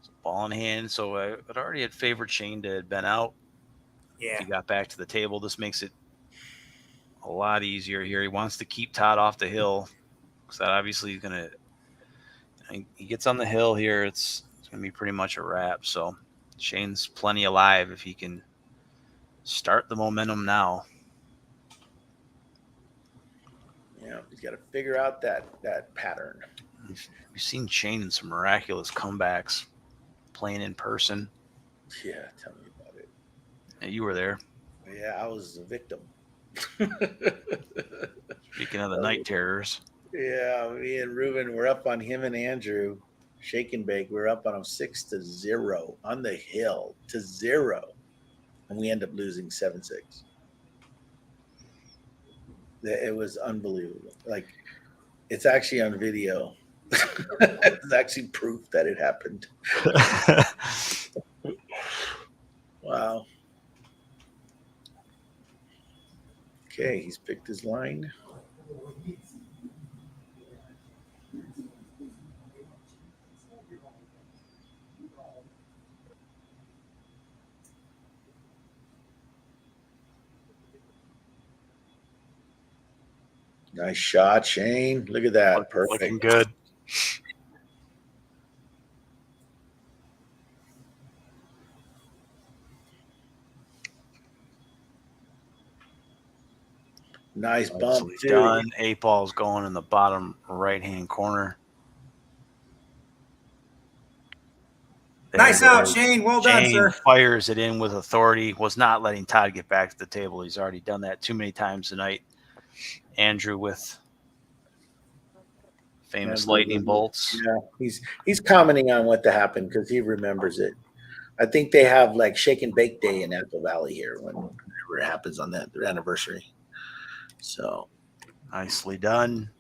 So ball in hand. So I already had favored Shane to have been out. Yeah. He got back to the table. This makes it a lot easier here. He wants to keep Todd off the hill. So that obviously he's gonna. He gets on the hill here. It's gonna be pretty much a wrap. So Shane's plenty alive if he can start the momentum now. Yeah, he's got to figure out that pattern. We've seen Shane in some miraculous comebacks playing in person. Yeah, tell me about it. Yeah, you were there. Yeah, I was a victim. Speaking of the night terrors. Yeah, me and Ruben were up on him and Andrew. Shake and bake. We're up on them 6-0 on the hill to 0. And we end up losing 7-6. It was unbelievable. Like, it's actually on video. It's actually proof that it happened. Wow. Okay, he's picked his line. Nice shot, Shane. Look at that. Perfect. Looking good. Nice bump, Nicely too. done. 8 ball's going in the bottom right-hand corner. Nice out, Shane. Well done, Shane sir. fires it in with authority. Was not letting Todd get back to the table. He's already done that too many times tonight. Andrew with famous lightning bolts. Yeah, he's commenting on what happened because he remembers it. I think they have like shake and bake day in Apple Valley here whenever it happens on their anniversary. So nicely done.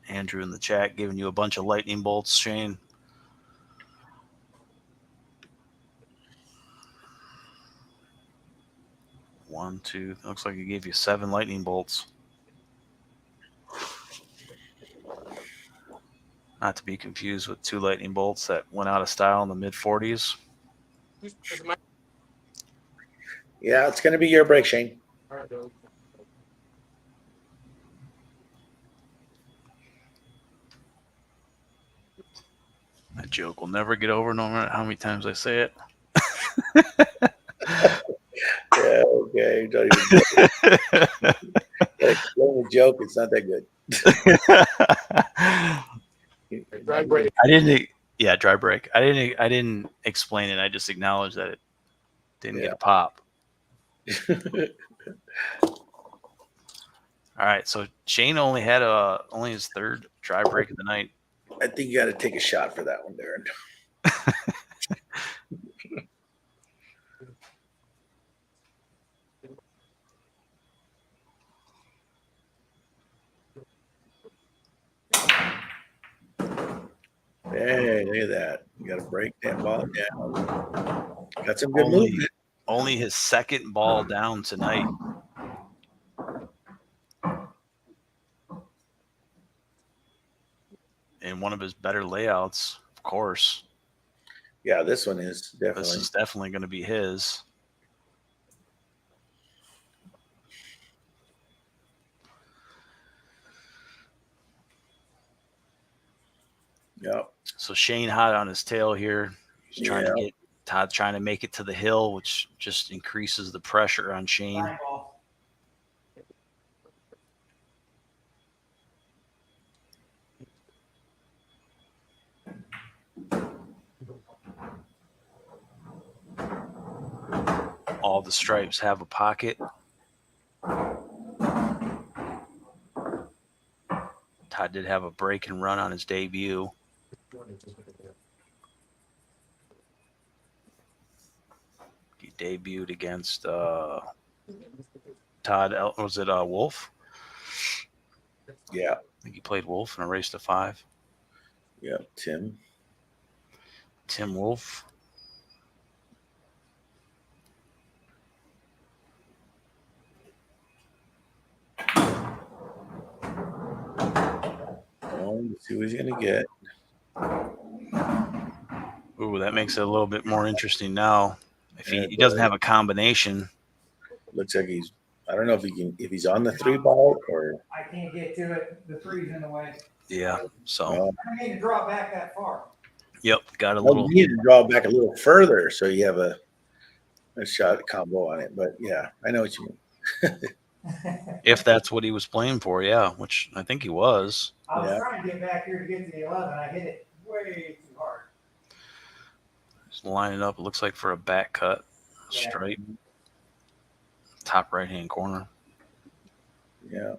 Andrew in the chat giving you a bunch of lightning bolts, Shane. One, two. Looks like he gave you 7 lightning bolts. Not to be confused with 2 lightning bolts that went out of style in the mid-40s. yeah, it's going to be your break, Shane. That joke will never get over no matter how many times I say it. Yeah, okay. Don't even explain the joke. It's not that good. Dry break. I didn't. Yeah, dry break. I didn't explain it. I just acknowledged that it didn't get a pop. All right, so Shane only had only his 3rd dry break of the night. I think you got to take a shot for that one, Darren. Hey, look at that. You got to break that ball down. Got some good movement. Only his 2nd ball down tonight. And one of his better layouts, of course. Yeah, this one is definitely. This is definitely going to be his. Yep. So Shane hot on his tail here. He's trying to get Todd trying to make it to the hill, which just increases the pressure on Shane. All the stripes have a pocket. Todd did have a break and run on his debut. He debuted against Todd. Was it Wolf? Yeah. I think he played Wolf in a race to 5. Yep. Tim Wolf. Let's see what he's going to get. Ooh, that makes it a little bit more interesting now. If he doesn't have a combination. Looks like he's I don't know if he's on the 3-ball or. I can't get to it. The three's in the way. Yeah. So, I don't need to draw back that far. yep, got a Well, little. you need to draw back a little further so you have a shot combo on it. But yeah, I know what you mean. If that's what he was playing for, yeah, which I think he was. I was Yeah. trying to get back here to get to the 11. I hit it way too hard. Just lining up. It looks like for a back cut, Yeah. straight, top right hand corner. Yeah.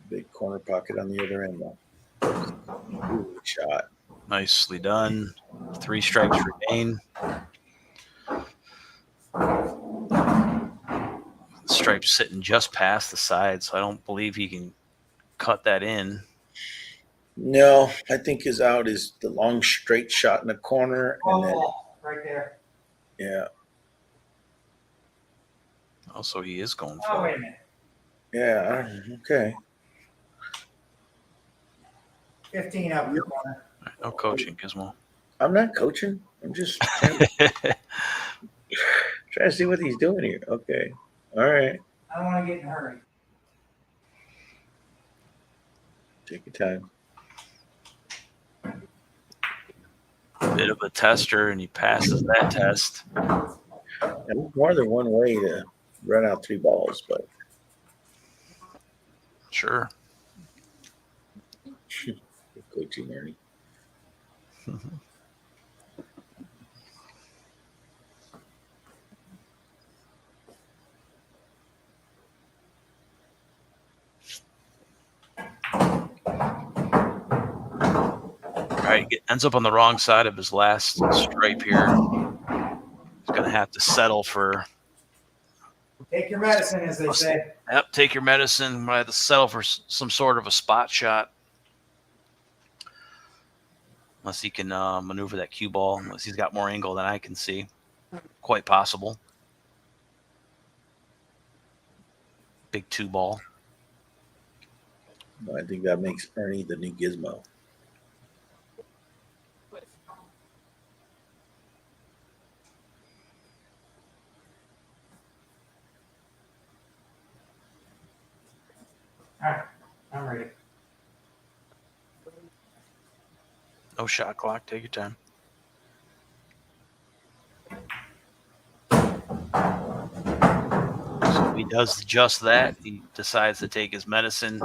Big corner pocket on the other end though. Ooh, shot. Nicely done. 3 strikes remain. Stripe's sitting just past the side, so I don't believe he can cut that in. No, I think his out is the long straight shot in the corner, and then Ball right there. yeah, Also, he is going Oh, for wait it. a minute. yeah. Okay. 15 up in the corner. No coaching, Gizmo. I'm not coaching. I'm just trying to see what he's doing here. Okay. All right. I don't want to get in a hurry. Take your time. Bit of a tester, and he passes that test. There's more than one way to run out 3 balls, but Sure. coaching, Ernie. All right, ends up on the wrong side of his last stripe here. He's going to have to settle for. Take your medicine, as they say. Yep, take your medicine. Might have to settle for some sort of a spot shot. Unless he can maneuver that cue ball, unless he's got more angle than I can see. Quite possible. Big 2 ball. I think that makes Ernie the new Gizmo. All right, I'm ready. No shot clock. Take your time. So he does just that. He decides to take his medicine. He's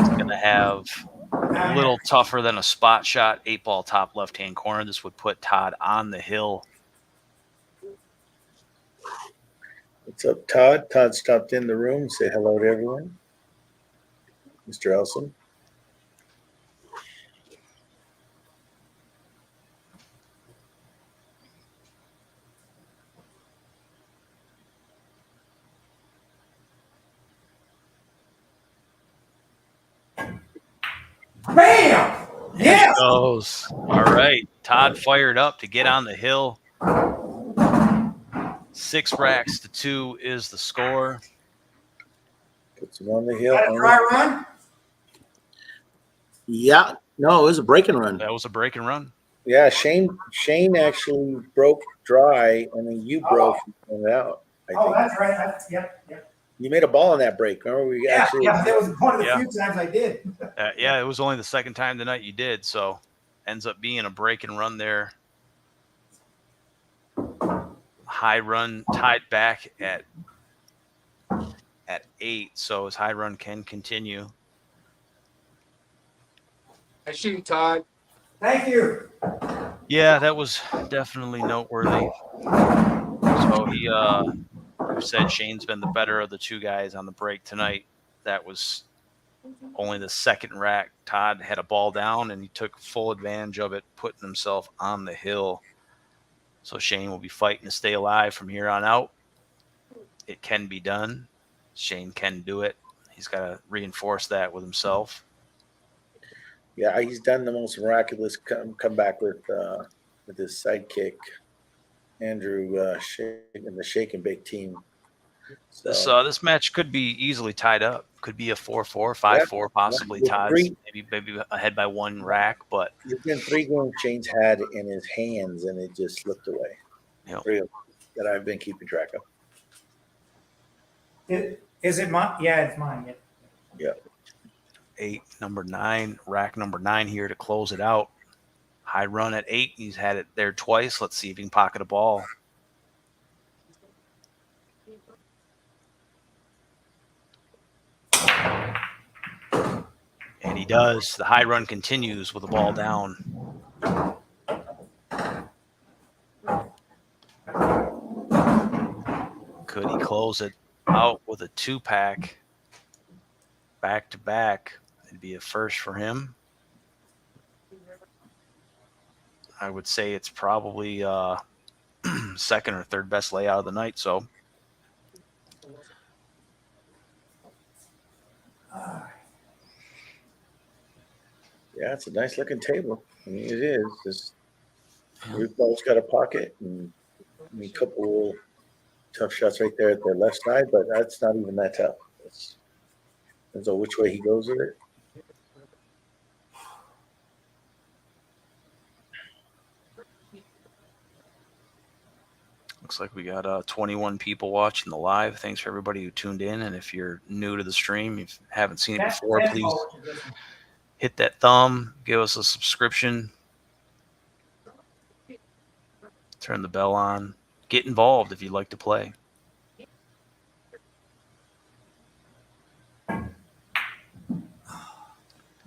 going to have a little tougher than a spot shot. 8-ball top left-hand corner. This would put Todd on the hill. What's up, Todd? Todd stopped in the room. Say hello to everyone. Mr. Elson. Bam! Yes! Goes. All right. Todd fired up to get on the hill. 6 racks to 2 is the score. Puts him on the hill. Got a dry run? Yeah. No, it was a break and run. That was a break and run. Yeah, Shane actually broke dry, and then you broke and went out. I Oh, think. that's right. Yep. You made a ball on that break. Remember, we Yeah, actually. that was one of the Yeah. few times I did. Yeah, it was only the second time tonight you did, so ends up being a break and run there. High run tied back at 8, so his high run can continue. I shoot you, Todd. Thank you. Yeah, that was definitely noteworthy. So he said Shane's been the better of the 2 guys on the break tonight. That was only the second rack. Todd had a ball down, and he took full advantage of it, putting himself on the hill. So Shane will be fighting to stay alive from here on out. It can be done. Shane can do it. He's got to reinforce that with himself. Yeah, he's done the most miraculous comeback with his sidekick, Andrew, in the Shake and Bake team. So, This match could be easily tied up. Could be a 4-4, 5-4, possibly Todd's maybe ahead by 1 rack, but there's been 3 games Shane's had in his hands, and it just slipped away. Yep. 3 of them that I've been keeping track of. Is it mine? Yeah, it's mine. Yeah. 8, number 9, rack number 9 here to close it out. High run at 8. He's had it there twice. Let's see if he can pocket a ball. And he does. The high run continues with the ball down. Could he close it out with a 2-pack back to back? It'd be a first for him. I would say it's probably second or third best layout of the night. So Yeah, it's a nice looking table. I mean, it is. Just every ball's got a pocket, and a couple tough shots right there at the left side, but that's not even that tough. Depends on which way he goes with it. looks like we got 21 people watching the live. Thanks for everybody who tuned in. And if you're new to the stream, if you haven't seen it before, please hit that thumb, give us a subscription, turn the bell on, get involved if you'd like to play.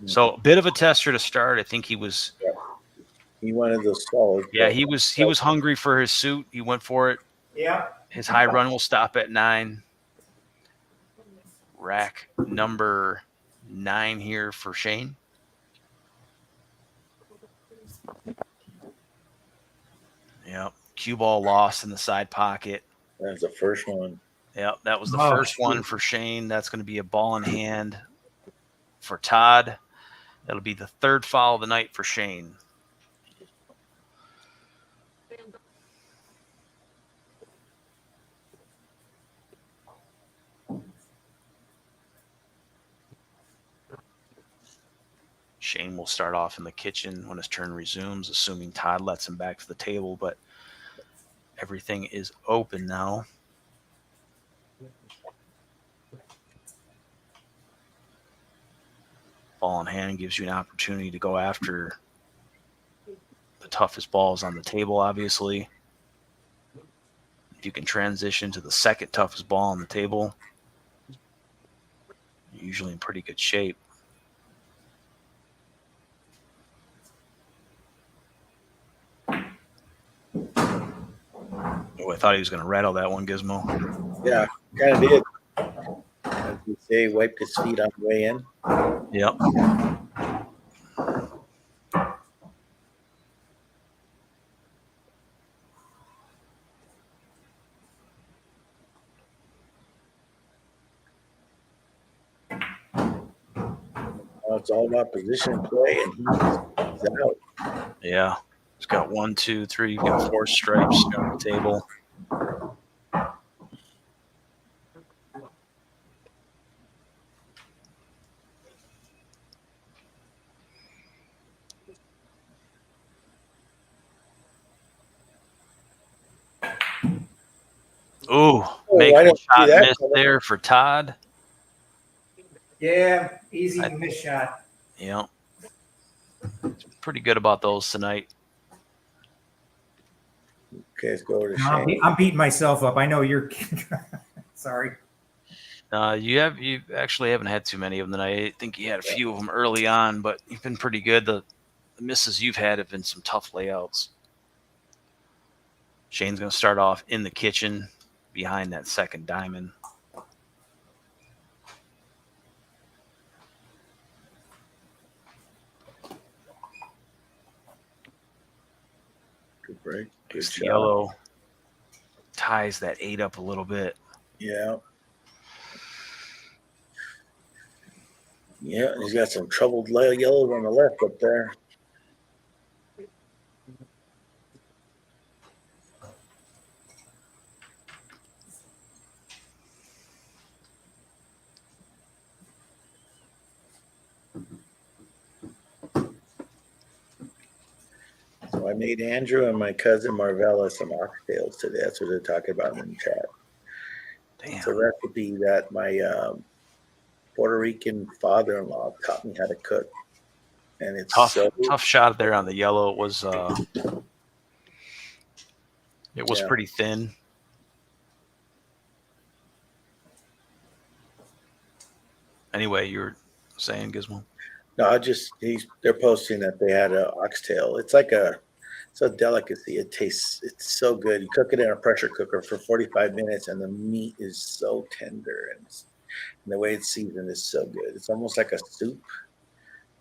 So a bit of a tester to start. I think he was. He wanted those solid. Yeah, he was hungry for his suit. He went for it. Yeah. His high run will stop at 9. Rack number 9 here for Shane. Yep. Cue ball lost in the side pocket. That's the first one. Yep, that was the first one for Shane. That's going to be a ball in hand for Todd. That'll be the third foul of the night for Shane. Shane will start off in the kitchen when his turn resumes, assuming Todd lets him back to the table, but everything is open now. Ball in hand gives you an opportunity to go after the toughest balls on the table, obviously. If you can transition to the second toughest ball on the table, you're usually in pretty good shape. Oh, I thought he was going to rattle that one, Gizmo. Yeah, kind of did. As you say, wiped his feet on the way in. Yep. It's all about position play, and he's out. Yeah. He's got 1, 2, 3. You've got 4 stripes on the table. Ooh, make a shot miss there for Todd. Yeah, easy miss shot. Yeah. Pretty good about those tonight. Okay, let's go to Shane. I'm beating myself up. I know you're sorry. You actually haven't had too many of them tonight. I think you had a few of them early on, but you've been pretty good. The misses you've had have been some tough layouts. Shane's going to start off in the kitchen behind that second diamond. Good break. Good shot. Yellow ties that 8 up a little bit. Yeah. Yeah, he's got some troubled yellows on the left up there. So I made Andrew and my cousin Marvella some oxtails today. That's what they're talking about in the chat. It's a recipe that my Puerto Rican father-in-law taught me how to cook, and it's tough shot there on the yellow. It was pretty thin. Anyway, you were saying, Gizmo? No, they're posting that they had an oxtail. It's a delicacy. It's so good. You cook it in a pressure cooker for 45 minutes, and the meat is so tender, and the way it's seasoned is so good. It's almost like a soup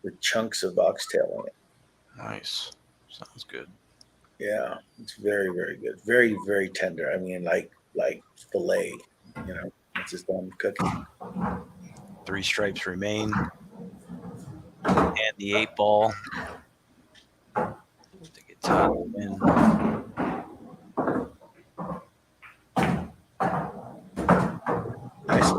with chunks of oxtail in it. Nice. Sounds good. Yeah, it's very, very good. Very, very tender. I mean, like filet. It's just done cooking. 3 stripes remain, and the 8 ball to get Todd to win. Nice.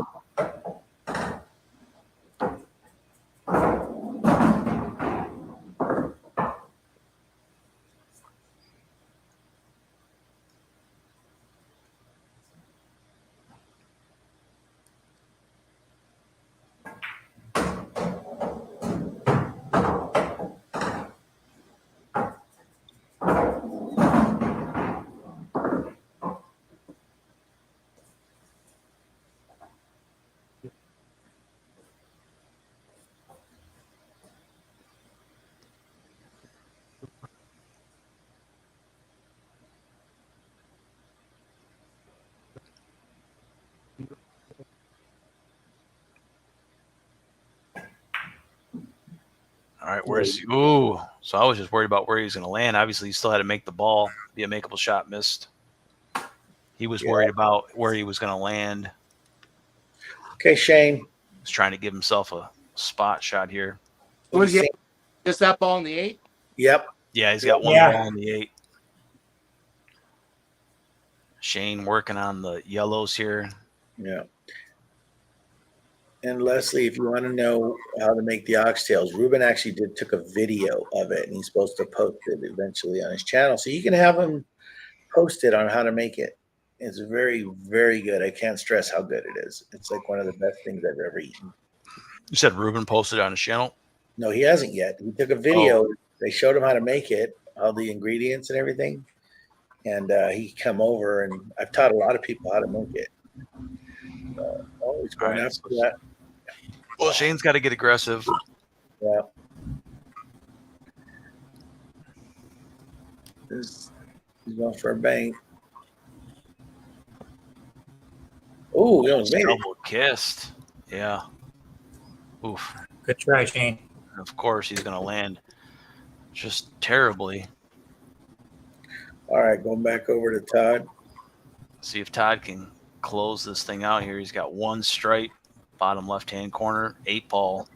All right, ooh. So I was just worried about where he was going to land. Obviously, he still had to make the ball. Be a makeable shot missed. He was worried about where he was going to land. Okay, Shane. He's trying to give himself a spot shot here. What was he? Just that ball in the 8? Yep. Yeah, he's got one ball in the 8. Shane working on the yellows here. Yeah. And Leslie, if you want to know how to make the oxtails, Ruben actually took a video of it, and he's supposed to post it eventually on his channel. So you can have him post it on how to make it. It's very, very good. I can't stress how good it is. It's like one of the best things I've ever eaten. You said Ruben posted it on his channel? No, he hasn't yet. He took a video. They showed him how to make it, all the ingredients and everything. And he come over, and I've taught a lot of people how to make it. Always going after that. Well, Shane's got to get aggressive. Yeah. He's going for a bang. Oh, he almost made it. Double kissed. Yeah. Oof. Good try, Shane. And of course, he's going to land just terribly. All right, going back over to Todd. See if Todd can close this thing out here. He's got 1 stripe, bottom left-hand corner, 8 ball.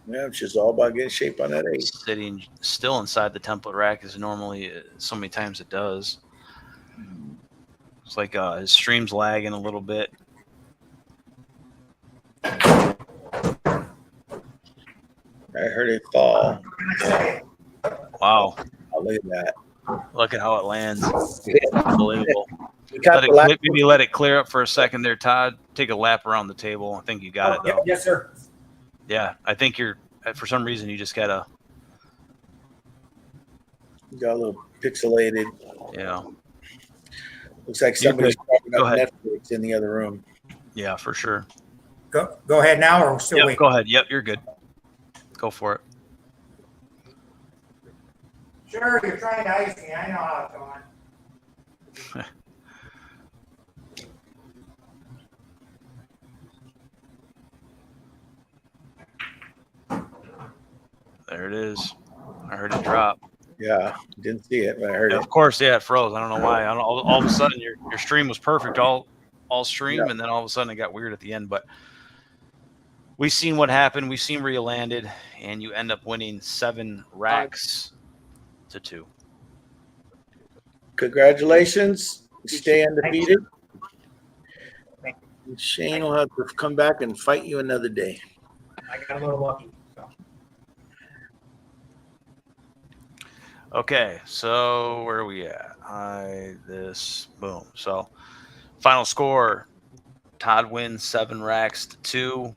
Yeah, it's just all about getting shape on that 8. Sitting still inside the template rack as normally so many times it does. It's like his stream's lagging a little bit. I heard it fall. Wow. Oh, look at that. Look at how it lands. Unbelievable. Maybe let it clear up for a second there, Todd. Take a lap around the table. I think you got it, though. Yes, sir. Yeah, I think for some reason, you just got to. Got a little pixelated. Yeah. Looks like somebody's talking about ahead. Netflix in the other room. Yeah, for sure. Go ahead now, or still wait? Go ahead. Yep, you're good. Go for it. Sure, you're trying to ice me. I know how it's going. There it is. I heard it drop. Yeah, didn't see it, but I heard it. Of course, yeah, it froze. I don't know why. All of a sudden, your stream was perfect, all stream, and then all of a sudden it got weird at the end. But we've seen what happened. We've seen where you landed, and you end up winning 7 racks to 2. Congratulations. Stay undefeated. Shane will have to come back and fight you another day. I got a little lucky. So. Okay, so where are we at? Boom. So final score, Todd wins 7 racks to 2.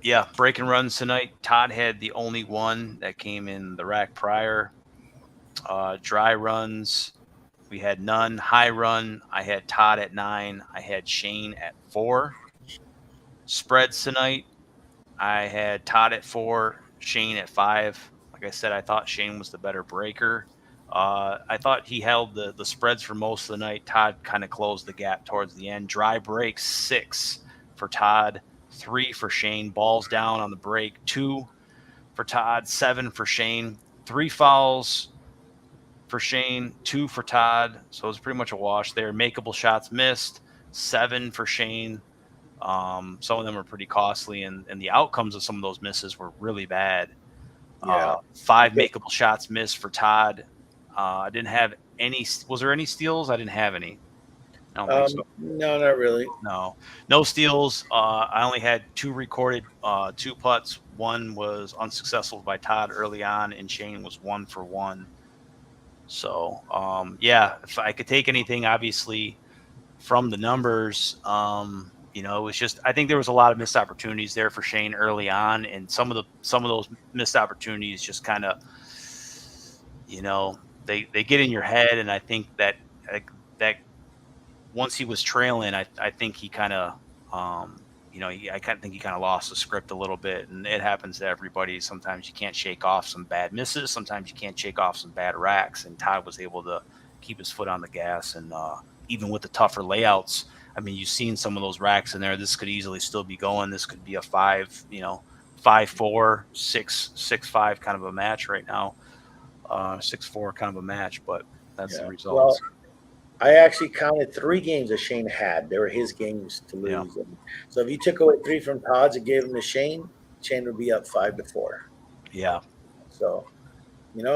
Yeah, breaking runs tonight. Todd had the only one that came in the rack prior. Dry runs, we had none. High run, I had Todd at 9. I had Shane at 4. Spreads tonight, I had Todd at 4, Shane at 5. Like I said, I thought Shane was the better breaker. I thought he held the spreads for most of the night. Todd kind of closed the gap towards the end. Dry break 6 for Todd, 3 for Shane. Balls down on the break 2 for Todd, 7 for Shane. 3 fouls for Shane, 2 for Todd. So it was pretty much a wash there. Makeable shots missed, 7 for Shane. Some of them are pretty costly, and the outcomes of some of those misses were really bad. Yeah. 5 makeable shots missed for Todd. I didn't have any. Was there any steals? I didn't have any. I don't think so. No, not really. No steals. I only had 2 recorded, 2 putts. One was unsuccessful by Todd early on, and Shane was 1 for 1. So, yeah, if I could take anything, obviously, from the numbers, it was just, I think there was a lot of missed opportunities there for Shane early on, and some of those missed opportunities just kind of, they get in your head, and I think that once he was trailing, I think he kind of, I kind of think he kind of lost the script a little bit, and it happens to everybody. Sometimes you can't shake off some bad misses. Sometimes you can't shake off some bad racks, and Todd was able to keep his foot on the gas, and even with the tougher layouts, I mean, you've seen some of those racks in there. This could easily still be going. This could be a 5, 5-4, 6-5 kind of a match right now. 6-4 kind of a match, but that's the results. Well, I actually counted 3 games that Shane had. They were his games to lose. Yeah. So if you took away 3 from Todd's and gave them to Shane would be up 5-4. Yeah. So,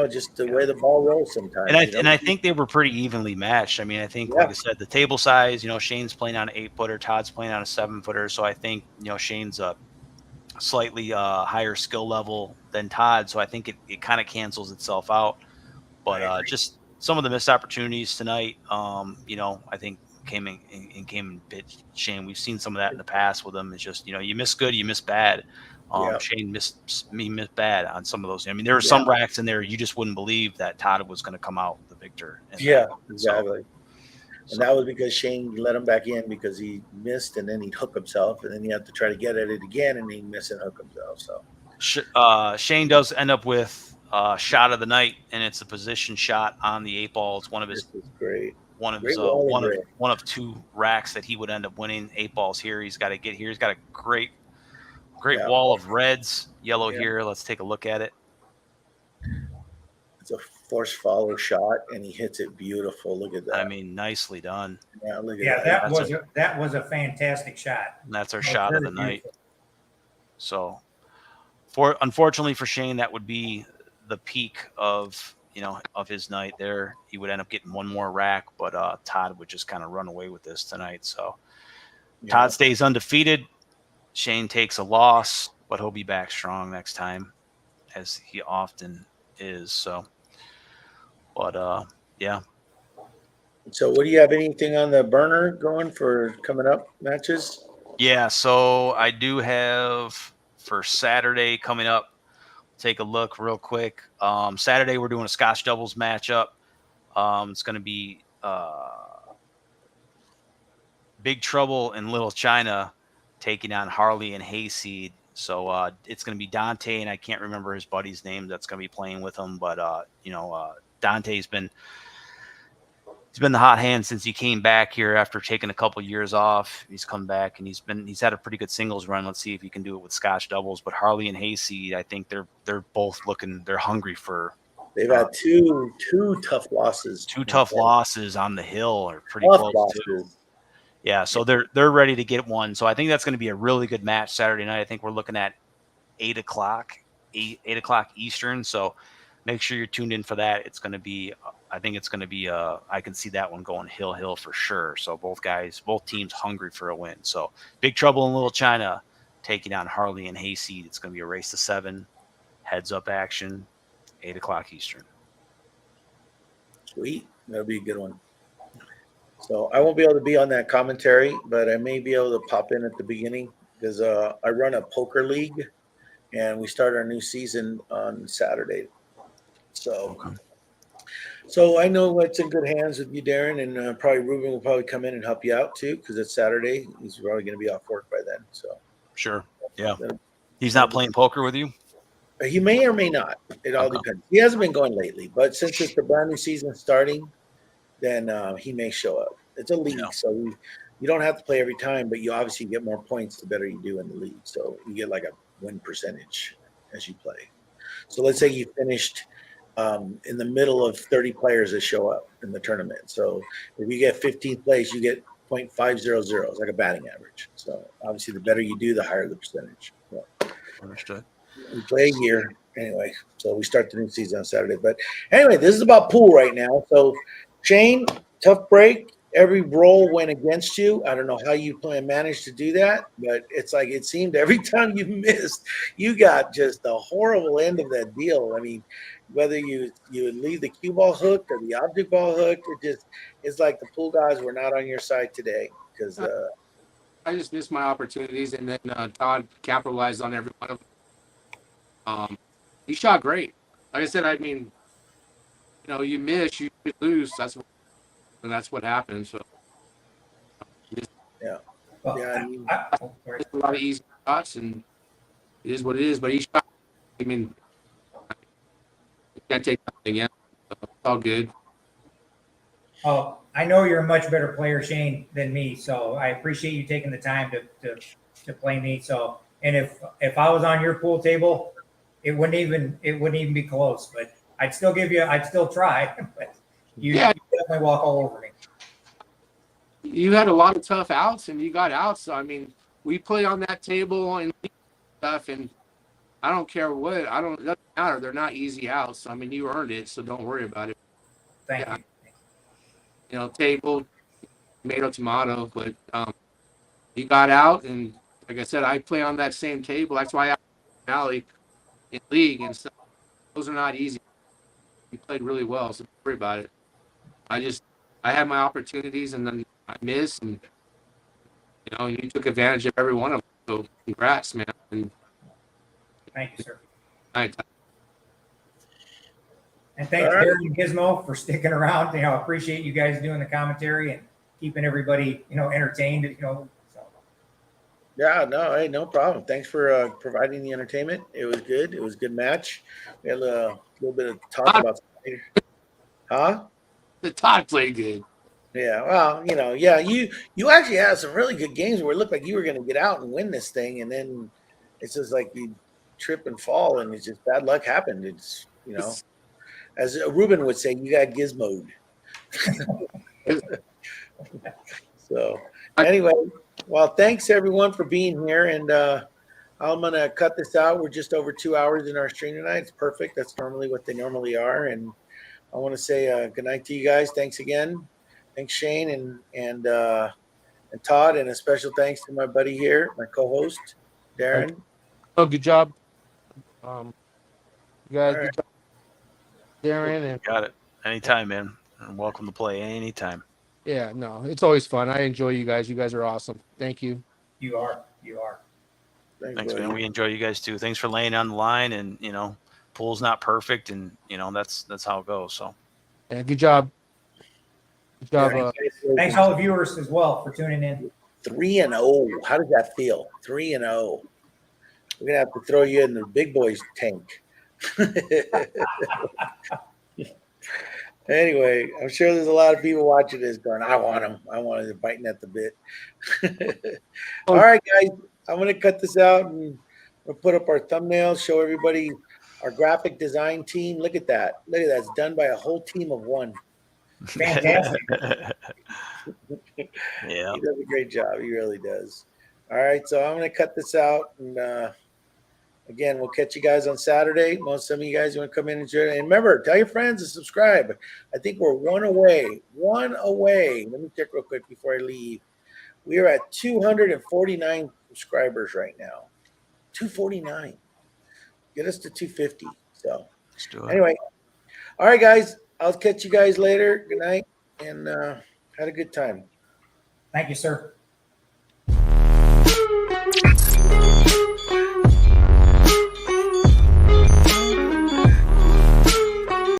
just the way the ball rolls sometimes. And I think they were pretty evenly matched. I mean, I think, like I said, the table size, Shane's playing on an 8-footer, Todd's playing on a 7-footer. So I think, Shane's a slightly higher skill level than Todd. So I think it kind of cancels itself out. But just some of the missed opportunities tonight, I think came in bit Shane. We've seen some of that in the past with him. It's just, you miss good, you miss bad. Shane missed bad on some of those. I mean, there were some racks in there you just wouldn't believe that Todd was going to come out the victor. Exactly. And that was because Shane let him back in because he missed, and then he'd hook himself, and then he had to try to get at it again, and he'd miss and hook himself. So Shane does end up with shot of the night, and it's a position shot on the 8 ball. It's one of his one of 2 racks that he would end up winning 8 balls here. He's got to get here. He's got a great wall of reds, yellow here. Let's take a look at it. It's a force follow shot, and he hits it beautiful. Look at that. I mean, nicely done. Yeah, look at that. That was a fantastic shot. And that's our shot of the night. So, unfortunately for Shane, that would be the peak of his night there. He would end up getting 1 more rack, but Todd would just kind of run away with this tonight. So Todd stays undefeated. Shane takes a loss, but he'll be back strong next time, as he often is. So, but yeah. So what do you have, anything on the burner going for coming up matches? Yeah, so I do have for Saturday coming up. Take a look real quick. Saturday we're doing a Scotch doubles matchup. It's going to be Big Trouble in Little China taking on Harley and Hayseed. So it's going to be Dante, and I can't remember his buddy's name that's going to be playing with him. But Dante's been the hot hand since he came back here after taking a couple years off. He's come back, and he's had a pretty good singles run. Let's see if he can do it with Scotch doubles. But Harley and Hayseed, I think they're both they're hungry for. They've had two tough losses. 2 tough losses on the hill, or pretty close too. Yeah, so they're ready to get one. So I think that's going to be a really good match Saturday night. I think we're looking at 8 o'clock Eastern. So make sure you're tuned in for that. It's going to be. I think it's going to be I can see that one going hill for sure. So both teams hungry for a win. So Big Trouble in Little China taking on Harley and Hayseed. It's going to be a race to 7, heads up action, 8 o'clock Eastern. Sweet. That'll be a good one. So I won't be able to be on that commentary, but I may be able to pop in at the beginning because I run a poker league, and we start our new season on Saturday. So, Okay. so I know it's in good hands with you, Darren, and probably Ruben will probably come in and help you out too because it's Saturday. He's probably going to be off work by then. So Sure. Yeah. that'll- He's not playing poker with you? he may or may not. It all Okay. depends. He hasn't been going lately, but since it's the brand new season starting, then he may show up. It's a league, Yeah. so you don't have to play every time, but you obviously get more points the better you do in the league. So you get like a win percentage as you play. So let's say you finished in the middle of 30 players that show up in the tournament. So if you get 15th place, you get 0.500. It's like a batting average. So obviously, the better you do, the higher the percentage. Yeah. Understood. We play a year anyway, so we start the new season on Saturday. But anyway, this is about pool right now. So Shane, tough break. Every roll went against you. I don't know how you managed to do that, but it's like it seemed every time you missed, you got just the horrible end of that deal. I mean, whether you would leave the cue ball hooked or the object ball hooked, it's like the pool guys were not on your side today because I just missed my opportunities, and then Todd capitalized on every one of them. He shot great. Like I said, I mean, you miss, you lose. That's what happens. So yeah. Well, Yeah, I mean, sorry. it's a lot of easy shots, and it is what it is. But he shot. I mean, you can't take nothing again. So it's all good. Oh, I know you're a much better player, Shane, than me. So I appreciate you taking the time to play me. So, and if I was on your pool table, it wouldn't even be close. But I'd still try. But you definitely walk all over me. You had a lot of tough outs, and you got out. So I mean, we play on that table and stuff, and I don't care what. It doesn't matter. They're not easy outs. I mean, you earned it, so don't worry about it. Thank Yeah. you. Table, tomato, but you got out, and like I said, I play on that same table. That's why I Valley in league and stuff. Those are not easy. You played really well, so don't worry about it. I had my opportunities, and then I missed, and you took advantage of every one of them. So congrats, man. And Thank you, sir. I And thanks, All right. Darren and Gizmo, for sticking around. Appreciate you guys doing the commentary and keeping everybody, entertained. So. Yeah, no, hey, no problem. Thanks for providing the entertainment. It was good. It was a good match. We had a little bit of talk about, huh? the Todd played good. Yeah, well, yeah, you actually had some really good games where it looked like you were going to get out and win this thing, and then it's just like you trip and fall, and it's just bad luck happened. It's as Ruben would say, you got gizmoed. So anyway, well, thanks everyone for being here, and I'm gonna cut this out. We're just over 2 hours in our stream tonight. It's perfect. That's normally what they normally are, and I want to say good night to you guys. Thanks again. Thanks Shane and Todd, and a special thanks to my buddy here, my co-host Darren. Oh, good job. You guys, All right. good job, Darren, and Got it. Anytime, man. And welcome to play anytime. yeah, no, it's always fun. I enjoy you guys. You guys are awesome. Thank you. You are. Thanks, buddy. man. We enjoy you guys too. Thanks for laying on the line, and pool's not perfect, and that's how it goes. So Yeah, good job. Good job. Yeah, Thanks all the viewers as well for tuning in. 3-0. How does that feel? 3-0. We're gonna have to throw you in the big boys tank. Anyway, I'm sure there's a lot of people watching this going, I want him. I want him biting at the bit. All right, guys, I'm going to cut this out and we'll put up our thumbnail, show everybody our graphic design team. Look at that. Look at that. It's done by a whole team of one. Fantastic. yeah. He does a great job. He really does. All right, so I'm going to cut this out and again, we'll catch you guys on Saturday. Some of you guys want to come in and share. And remember, tell your friends to subscribe. I think we're one away. Let me check real quick before I leave. We are at 249 subscribers right now. 249. Get us to 250. So Let's do it. anyway, all right, guys. I'll catch you guys later. Good night, and Had a good time. Thank you, sir.